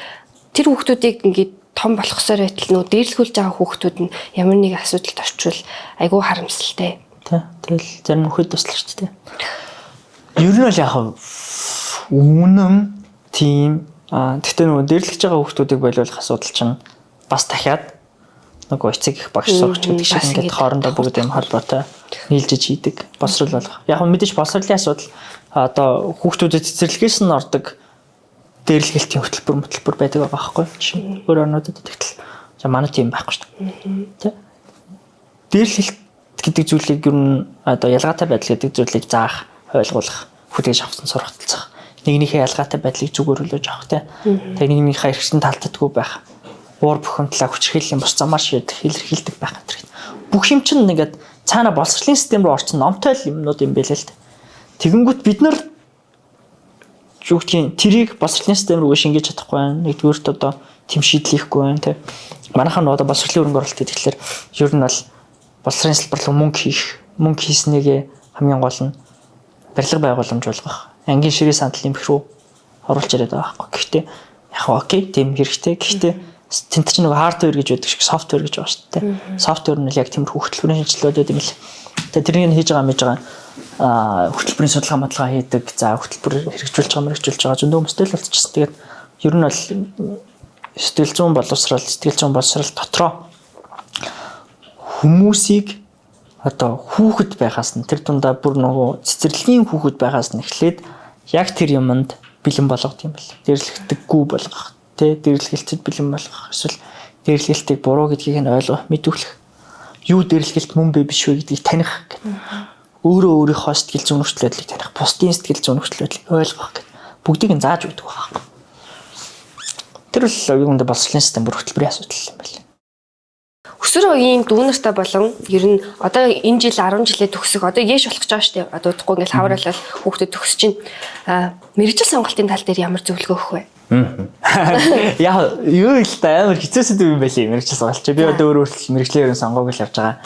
тэр хүүхдүүдийг ингээд том болохсоор байтал нөө дээрлэхүүлж байгаа хүүхдүүд нь ямар нэг асуудалд орчвол айгүй харамсалтай. Тэгэл зарим нөхөд туслах шүү дээ. Ер нь бол яг үнэн тийм гэхдээ нөгөө дээрлэж байгаа хүүхдүүдийг болиулах асуудал чинь бас дахиад нөгөө эцэг их багш сурагч гэдэг шиг ингээд хоорондоо бүгд юм холбоотой нийлжиж хийдэг боловсрол болох. Яг мэдээж боловсролын асуудал одоо хүүхдүүдэд цэцэрлэгээс нь ордог дээрлэгэлтийн хөтөлбөр байдаг байгаа байхгүй чинь өөр орнуудад тэгтэл за манай тийм байхгүй шүү дээ. Тэ. Дээрлэлт гэдэг зүйлийг ер нь одоо ялгаатай байдал гэдэг зүйлийг заах, ойлгуулах, хүлээж авсан сургалталцах. Нэгнийхээ ялгаатай байдлыг зүгээр хөлөөж авах тэ. Тэгээ нэгнийхээ хэрэгцээнд талтдаггүй байх. Уур бухимдлаа хүчрхийллийн бус замаар шийдэх, илэрхийлдэг байх гэдэг. Бүх юм чинь ингээд цаана боловсролын систем рүү орсон номтой юмнууд юм байлээ л дээ. Тэгэнгүүт бид нар юу гэдгийг тэрийг боловсролын систем рүү шингээж чадахгүй байна. Нэгдүгüүрт одоо тэм шийдлэхгүй байна тэ. Манайхан одоо боловсролын хөрөнгө оруулалт гэхэлэр ер нь бол боловсролын салбар руу мөнгө хийснээгээ хамгийн гол нь барилга байгууламжуулах. Ангийн ширээ сандлын бэх рүү оруулж яриад байгаа байхгүй. Гэхдээ яг окей тийм хэрэгтэй. Гэхдээ тэнт чинь нөгөө хардвер гэж байдаг шиг софтвер гэж байгаа шүү дээ. Софтвер нь яг тиймэрхүү хөтөлбөрийн шинжилгээд байдаг юм л. Тэгээ тэрийг хийж байгаа хөтөлбөрийн судалгаа хийдэг. За хөтөлбөр хэрэгжүүлж байгаа зөндөө хүмүүстэй л болчихсон. Тэгээд ер нь бол сэтгэл зүйн боловсрал дотроо хүмүүсийг одоо хүүхэд байхаас нь тэр дундаа бүр нөгөө цэцэрлэгийн хүүхэд байхаас нь эхлээд яг тэр юмд бэлэн болгох юм бэл. Дээрлэгдэггүй болгох, тэ дээрлэгэлтэд бэлэн болгох. Эсвэл дээрлэгэлтийг буруу гэдгийг нь ойлгох, мэдүүлэх. Юу дээрлэгэлт мөн бэ биш вэ гэдгийг таних гэдэг. Өөрийнхөө сэтгэл зүйн нөхцөл байдлыг таних, бусдын сэтгэл зүйн нөхцөл байдлыг ойлгох гэдэг. Бүгдийг нь зааж өгдөг байхгүй. Тэр бол юунд боловсролын систем бүр хөтөлбөрийн асуудал юм байна. Өсвөр үеийн дүүнертэй болон ер нь одоо энэ жил 10 жилээ төгсөх одоо яэш болох гэж байгаа шүү дээ. Одоо удахгүй ингээл хавраалал хүүхдэд төгсөж чинь мэрэгжил сонголтын тал дээр ямар зөвлөгөө өгөх вэ? Яа юу л та амар хэцээсэд юм байли мэрэгжил сонголт. Би одоо өөрөө мэрэгчлэр сонгоог л явж байгаа.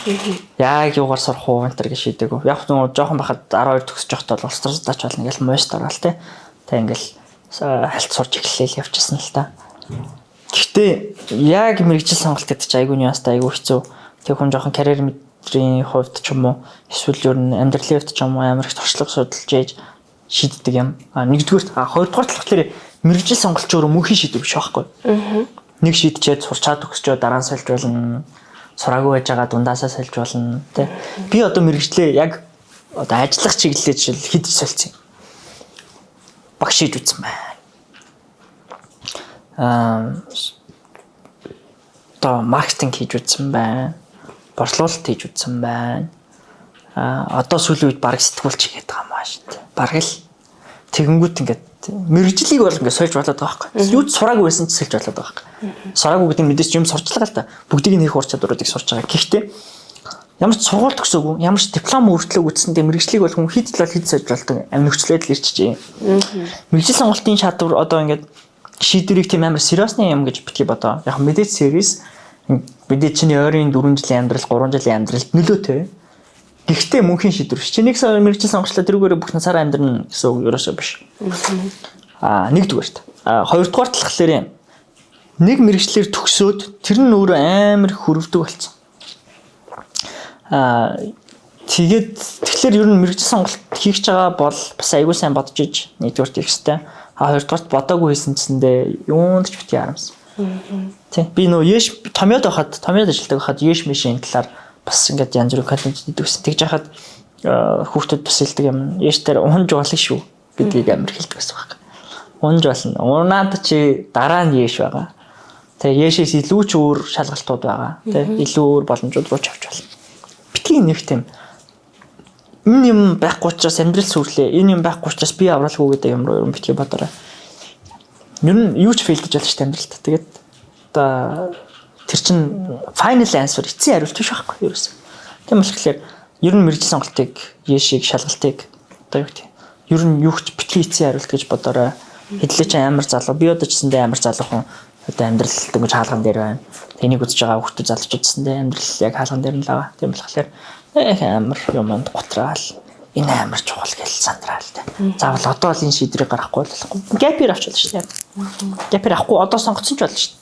Яг юугаар сурах уу энэ гэж шийдэг. Яг нөгөө жоохон бахад 12 төгсөж явахдаа бол улс төрөд тач болно ингээл мост орвал тэ. Та ингээл хальт сурч эхлээл явчихсан л та. Гэхдээ яг мэрэгжил сонголт гэдэг чинь айгүй нюанстай айгүй хэцүү. Тэг хүн жоохон карьер мэдрийн хувьд ч юм уу эсвэл ер нь амьдралын хувьд ч юм уу амар их туршлага судалж ээж шийддэг юм. Нэгдүгээр хоёрдугаар талхлаар мэрэгжил сонголт ч өөрөө мөнхийн шийдвэр биш байхгүй. Нэг шийдчихэд сурчаад өгсчөө дараа нь сольж болно. Сураагүй байж байгаа дундаасаа сольж болно. Тэ. Би одоо мэрэгжлээ яг одоо ажиллах чиглэлээ жишээл хэд сольсон юм. Багш шийд үзсэн байна. Одоо маркетинг хийж үзсэн байна. Борлуулалт хийж үзсэн байна. Одоо сүүлийн үед бараг сэтгүүлч хийгээд байгаа маа шүү дээ. Бараг л тэгэнгүүт ингээд мэрэгжлийг бол ингээд сольж болоод байгаа байхгүй. Юу ч сураагүй байсан ч сольж болоод байгаа байхгүй. Сураагүй гэдэг нь мэдээж юм сурчлага л та. Бүгдийг нь хийх ур чадваруудыг сурч байгаа. Гэхдээ ямар ч сургууль төгсөөгүй, ямар ч диплом өргөдлөө үтсэндээ мэрэгжлийг бол хүн хэд л сольж болдог амин нөхцөлөд л ирчихжээ. Мэрэгжил сонголтын шатвар одоо ингээд шийдвэрийг тийм амар сериусны юм гэж битгий бодоо. Яг мэдээж сервис мэдээж чиний ойрын 4 жилийн амьдрал, 3 жилийн амьдралд нөлөөтэй. Гэхдээ мөнхийн шийдвэр. Чиний мэрэгжил сонгочлоо тэрүүгээр бүх насаараа амьдрна гэсэн үг ерөөсөө биш. Нэгдүгээрт. Хоёрдугаар талхлаар нэг мэрэгчлэр төгсөөд тэр нь өөрөө амар хөрөвдөг болсон. Тэгэхээр ер нь мэрэгжил сонголт хийж байгаа бол бас аягүй сайн бодож иж нэгдүгээр хийх хэрэгтэй. Хоёрдугаарт бодоогүй хийсэн гэсэндээ юунд ч бити харамсан. Тийм. Би нөө яш томьёод ажилдаг байхад яш мишийн талаар бас ингээд янз бүрийн контент хийдэг гэсэн. Тэгж яхад хүүхдүүд бас хэлдэг юм. Яш дээр унж болно шүү гэдгийг амар хэлдэг гэсэн баг. Унж болно. Унаад чи дараа нь яш байгаа. Тэгээ яшээс илүү ч өөр шалгалтууд байгаа. Тэ илүү өөр боломжууд руу ч авч болно. Битгий нэг тийм энэ юм байхгүй учраас амьдрал сүрлээ. Энэ юм байхгүй учраас би авралгүй гэдэг юм руу битгий бодорой. Ер нь юу ч фейл гэж болж та амьдралд. Тэгээд одоо тэр чин final answer эцсийн хариулт биш байхгүй юу ерөөсөө. Тийм болохоор ер нь мэрэгжил сонголтыг, яшиг шалгалтыг одоо юу гэдэг. Ер нь юу ч битгий эцсийн хариулт гэж бодорой. Хэдлээ чи амар залуу. Би одоо ч гэсэндээ амар залуу хүн одоо амьдрал дөнгөж хаалган дээр байна. Тэнийг үзэж байгаа хүүхдүүд залууч үзсэндээ амьдрал яг хаалган дээр нь л байгаа. Тийм болохоор амар юмд гутраал энэ амар чухал гэж сандраал та. Заавал одоо л энэ шийдвэрийг гаргахгүй болохгүй. Гэпэр авч болно шүү дээ. Гэпэр авахгүй одоо сонгоцсон ч болно шүү дээ.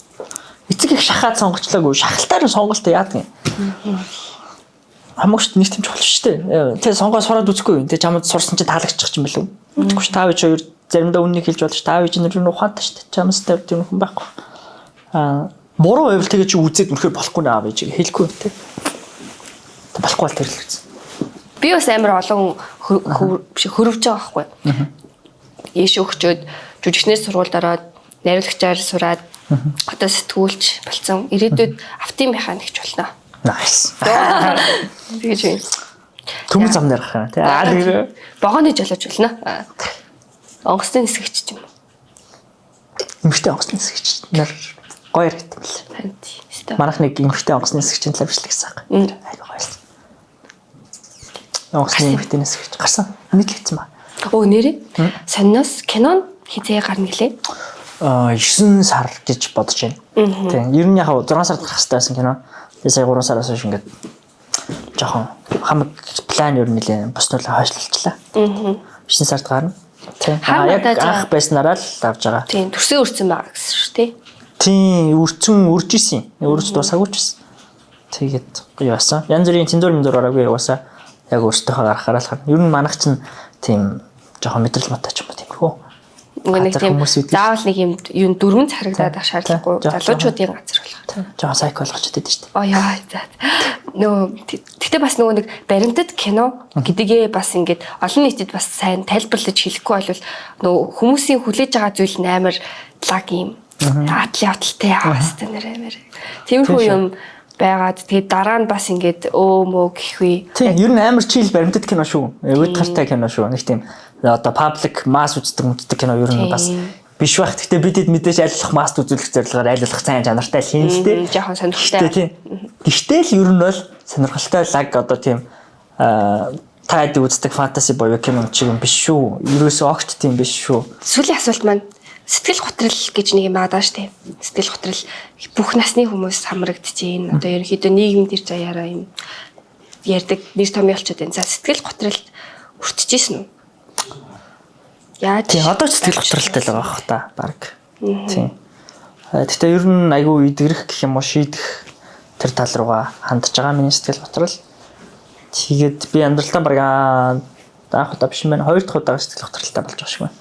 Эцэг их шахаад сонгочлаагүй. Шахалтаар нь сонголт яадаг юм. Хамаагч нэг тийм чухал шүү дээ. Тэ сонгоо сураад үзэхгүй юм. Тэ чамд сурсан чинь таалагчих юм болов. Үгүй ч таав чи хоёр заримдаа үннийг хэлж болж таав чи нэр нь ухаантай шүү дээ. Чамс тавь тийм хүн байхгүй. Буруу байвал тэгээ чи үзээд үнэхээр болохгүй наа гэж хэлэхгүй тэ. Болохгүй бол тэр л гэсэн. Би бас амар олон хөрвж байгаа байхгүй. Ийш өгчөөд жүжигчнээс сургуульд ороод найруулагчаар сураад одоо сэтгүүлч болсон. Ирээдүйд автын механикч болно. Nice. Тэгэж юм. Төмөр зам дээр гарах юм тий. Богооны жолооч болно. Онгоцны нисгэгч юм. Эмэгтэй онгоцны нисгэгч нар гоё яригдсан мэл. Манайх нэг эмэгтэй онгоцны нисгэгчийн талаар бичлэгсэн байгаа. Айгуу гоё. Онгоцны эмэгтэй нисгэгч гарсан. Нийтлэгдсэн ба. Оо нэрээ. Сонноос кинон хизээ гарна гэлээ. 9 сар гэж бодож байна. Тийм. Ер нь яг 6 сард гарах хэрэгтэй байсан кино. Тэгээ сая 3 сараас хойш ингээд жоохон хамаг план ер нь нэлээ боснуулаа хойшлуулчлаа. 9 сард гарна. Тийм. Яг анх байснараа л авж байгаа. Тийм. Төрсөн өрцөн байгаа гэсэн шүү дээ. Тийм. Үрж исэн. Үрж дуусаагүй ч байсан. Тэгээд яасан. Янз бүрийн цензур ороогүй яваасаа яг өөртөө гаргахаараа л гарна. Ер нь манайх чинь тийм жоохон мэдрэл матаа ч юм уу тиймэрхүү. Нэг тийм заавал нэг юм юу дөрвөн царагдаад ах шаардлагагүй залуучуудын газар болох. Жоо сайк болгож идэв шүү дээ. Оо яа за. Нөө тэгтээ бас нөгөө нэг баримтат кино гэдгээ бас ингээд олон нийтэд бас сайн тайлбарлаж хэлэхгүй болвол нөгөө хүмүүсийн хүлээж байгаа зүйл нь амар лаг юм. Атлеттэй хавастай нэрээр. Тиймэрхүү юм байгаад тэгээд дараа нь бас ингээд өөмөө гэхвээ. Тийм ер нь амар чийл баримтат кино шүү. Уйдгартай кино шүү. Нэг тийм одоо паблик масс үздэг кино ер нь бас биш байх. Гэхдээ бид мэдээж айлуулах масс үзүүлэх зорилгоор айлуулах сайн чанартай л хийн л дээ. Жохон сонирхолтой. Тийм. Гэхдээ л ер нь бол сонирхолтой лаг одоо тийм таад үздэг фэнтези боёо кино чиг юм биш шүү. Ерөөсөө огт тийм биш шүү. Сүүлийн асуулт маань сэтгэл готрол гэж нэг юм байгаа шүү дээ. Сэтгэл готрол бүх насны хүмүүс хамрагдчихээн. Одоо ерөнхийдөө нийгэм төр заяараа юм ярьдаг нэр томьёо болчиход байна. За сэтгэл готролд өртчихсэн үү? Яаж? Тийм одоо ч сэтгэл готролтой л байгаа бах та баг. Тийм. Гэхдээ ер нь айгүй идэгрэх гэх юм уу шийдэх тэр тал руугаа хандж байгаа миний сэтгэл готрол. Тэгээд би амьдралтаа баг анх удаа биш мэн хоёр дахь удаа сэтгэл готролтой болж байгаа шиг байна.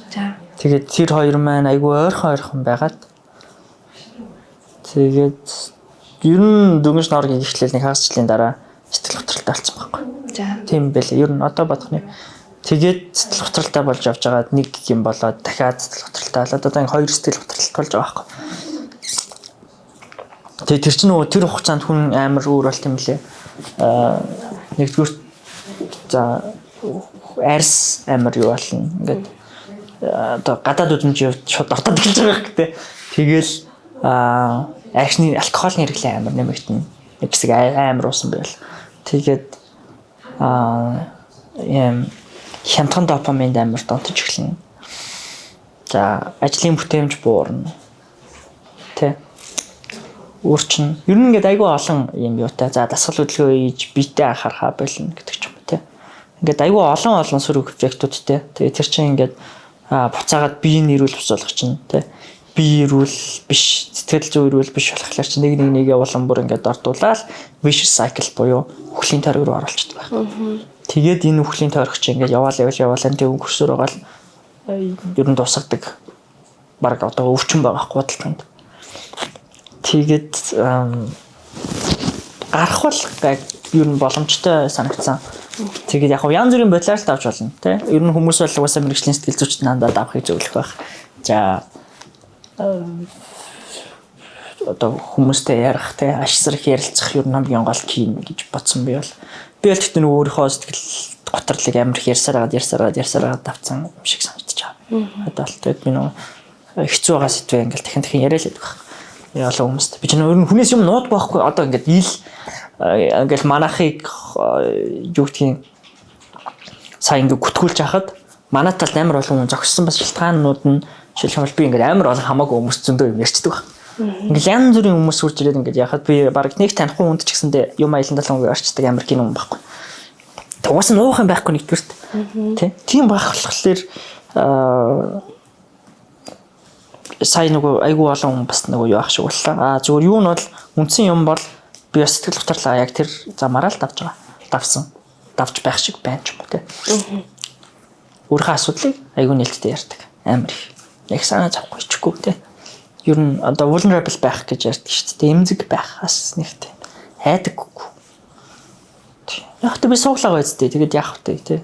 За. Тэгээд тэр хоёр маань айгүй ойрхон байгаад тэгээд ер нь дөнгөж норгийн ихлээл нэг хагас жилийн дараа сэтгэл готролтой болсон байхгүй. За. Тийм байлээ. Ер нь одоо бодох нь тэгээд сэтгэл готролтой болж явж байгаад нэг юм болоод дахиад сэтгэл готролтой болоод одоо ингээ хоёр сэтгэл готролтой болж байгаа байхгүй. Тэгээд тэр чинь нөгөө тэр хугацаанд хүн амар өөр болт юм лээ. Нэгдүгээр за арс амар юу болно. Ингээд одоо гадаад үзмж шууд ортод эхэлж байгаа гэдэг. Тэгэл акшны алкогольны хэрэглээ амар нэмэгдэнэ. Нэг хэсэг амар уусан байл. Тэгээд юм хямдхан допаминд амар донтож эхэлнэ. За ажлын бүтээмж буурна. Тэ. Өөрчн. Ер нь ингээд айгүй олон юм юутай. За дасгал хөдөлгөөн хийж биетэй анхаарахаа болно гэдэг ч юм уу тэ. Ингээд айгүй олон сүрэг объектуудтэй. Тэгээд тэр чинь ингээд буцаагаад биеийн нэрүүл бус болгох чинь тэ. Бие ирүүл биш, сэтгэл зүй ирүүл биш болохоор чи нэг явуулан бүр ингээд ордуулаад vicious cycle буюу үхлийн тойрог руу оруулчихдаг байх. Тэгээд энэ үхлийн тойрог чи ингээд яваал тэг өнгөрсөөр байгаа л ер нь дуусгадаг. Бараг одоо өвчин байгаа худалдаанд. Тэгээд гарах бол ер нь боломжтой санагдсан. Тэгээд яг янз бүрийн бодлоор л давж болно тий. Ер нь хүмүүс бол угаасаа мэрэгжлийн сэтгэл зүйчд надад авахыг зөвлөх байх. За одоо хүмүүстэй ярих тий ашсрах ярилцах ер нь хамгийн гол кий гэж бодсон би бол. Би л тэгтээ нөгөө өөрийнхөө сэтгэл готрлыг амар их ярьсараад давцсан юм шиг санагдаж байгаа. Одоо л тэгээд би нөгөө хэцүү байгаа сэдвээ ингээл дахин яриа л байдаг байх. Яалаа хүмүүст. Би ч ер нь хүнээс юм нууд байхгүй одоо ингээд ингээл манахыг юу гэдгийг сайн ингээд гүтгүүлж хахад манай талд амар олон хүн зогссон бас шалтгаанууд нь жишээлбэл би ингээд амар олон хамаагүй хүмүүс зөндөө юм ярьцдаг баг. Ингээд янз бүрийн хүмүүс үрж ирээд ингээд яхад би баг нэг танихгүй хүнд ч гэсэндээ юм аялан талангүй орчдаг амар гин юм байхгүй. Угаас нь уух юм байхгүй нэгдүгürt. Тийм байх болохоор сайн нөгөө айгүй олон хүн бас нөгөө юу ах шиг боллоо. Зүгээр юу нь бол үндсэн юм бол би сэтгэл готрлаа яг тэр замаараа л давж байгаа. Давж байх шиг байна ч юм уу те. Өөрийнхөө асуудлыг айгүй нээлттэй ярьдаг. Амар их. Яг санаа зовхгүй чгүй те. Ер нь одоо vulnerable байх гэж ярьдаг шүү дээ. Эмзэг байхаас нэг те. Хайдаггүй. Яг тэ би сууглаа байцтэй. Тэгээд яах вэ те.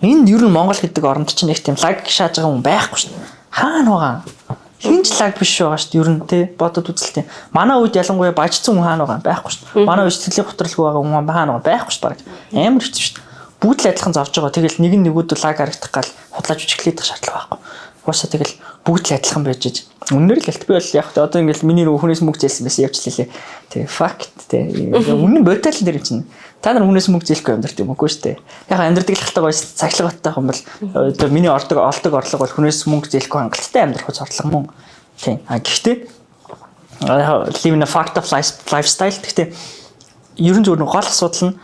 Энд ер нь Монгол гэдэг оронд чинь нэг тийм лаг шааж байгаа хүн байхгүй шүү дээ. Хаана байгаа? Хинч лаг биш байгаа шүү дээ. Ер нь те бодод үзэлтэй. Манай үед ялангуяа бажцсан хүн хаана байгаа байхгүй шүү дээ. Манай үед сэтгэлийн готролгүй байгаа хүн хаана байгаа байхгүй шүү дээ. Амар хэцүү шүү дээ. Бүгд л адилхан зовж байгаа. Тэгэл нэг нь нөгөөдөө лаг харагдах гал худлааж үжиглээд их шаардлага байхгүй. Уусаа тэгэл бүгд л адилхан байж иж. Үнээр л би бол яг одоо ингээл миний нөгөө хүнээс мөнгө зээлсэн байсан явчлаа. Тэгээ факт те. Үнэн бодтал дээр юм чинь. Та нар хүнээс мөнгө зээлэхгүй амьдрт юм үгүй шүү дээ. Яг амьдрдаг л халтайгаа цаглаг баттай юм бол одоо миний олдог орлого бол хүнээс мөнгө зээлэхгүй хангалттай амьдрах зорилго мөн. Тийм. Гэхдээ living a fucked up lifestyle гэхдээ ерөн зөвхөн гол асуудал нь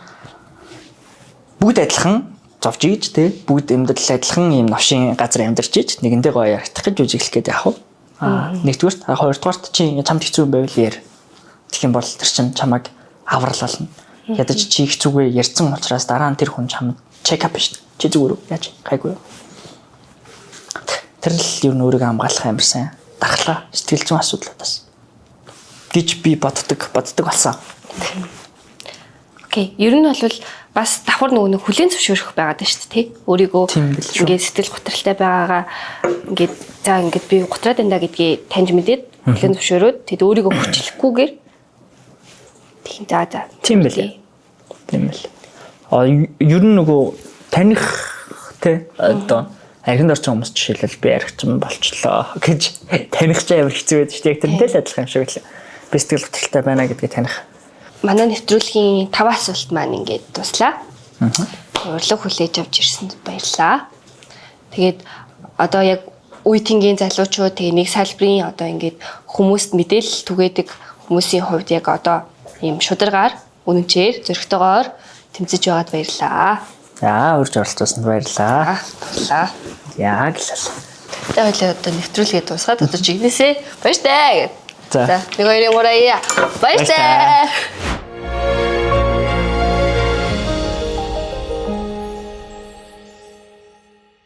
бүгд адилхан зовж ийж те бүгд амьдрал адилхан ийм новшин газар амьдарч ийж нэгэндээ гоё ярих гэж үжиглэх гээд яах вэ? Нэгдүгээрт хоёрдугаарт чи чамд хэцүү байвал яар. Тэгэх юм бол тэр чин чамайг авралална. Ядаж чи их зүгээ ярьсан учраас дараа нь тэр хүн чамд чек ап шүү дээ. Чи зүгээр үү? Яаж гайгүй. Тэр л юу нөрөг хамгаалах амар сайн. Дархлаа сэтгэл зүйн асуудлуудаас гэж би боддог болсон. Окей. Ер нь бол бас давхар нөгөө хүлэн зөвшөөрөх байгаад байна шүү дээ, тий? Өөрийгөө ингээд сэтгэл готролтой байгаагаа ингээд би готраад байна гэдгийг таньж мэдээд хүлэн зөвшөөрөөд тэгэд өөрийгөө хүчлэхгүйгээр тийм за. Тийм бэлээ. Тийм бэл. Ер нь нөгөө таних тий одоо архинд орчин хүмүүс жишээлбэл би архичин болчлоо гэж таних ч амар хэцүү байдаг шүү дээ. Яг тэрнтэй л адилхан юм шиг л. Би сэтгэл готролтой байна гэдгийг таних. Манай нэвтрүүлгийн 5 асуулт маань ингээд дуслаа. Урилга хүлээж авч ирсэнд баярлалаа. Тэгээд одоо яг үе тэнгийн залуучууд тэгээ нэг салбарын одоо ингээд хүмүүст мэдээлэл түгээдэг хүмүүсийн хувьд яг одоо ийм шударгаар үнэнчээр зөрөгтэйгээр тэмцэж байгаад баярлалаа. За урьж оролцсонд баярлалаа. Баярлалаа. Яг л. Тэгээд одоо нэвтрүүлгээ дуусгаад одоо жигнэсээ баяртай. За. Нэг хоёрын мураа. Баяртай.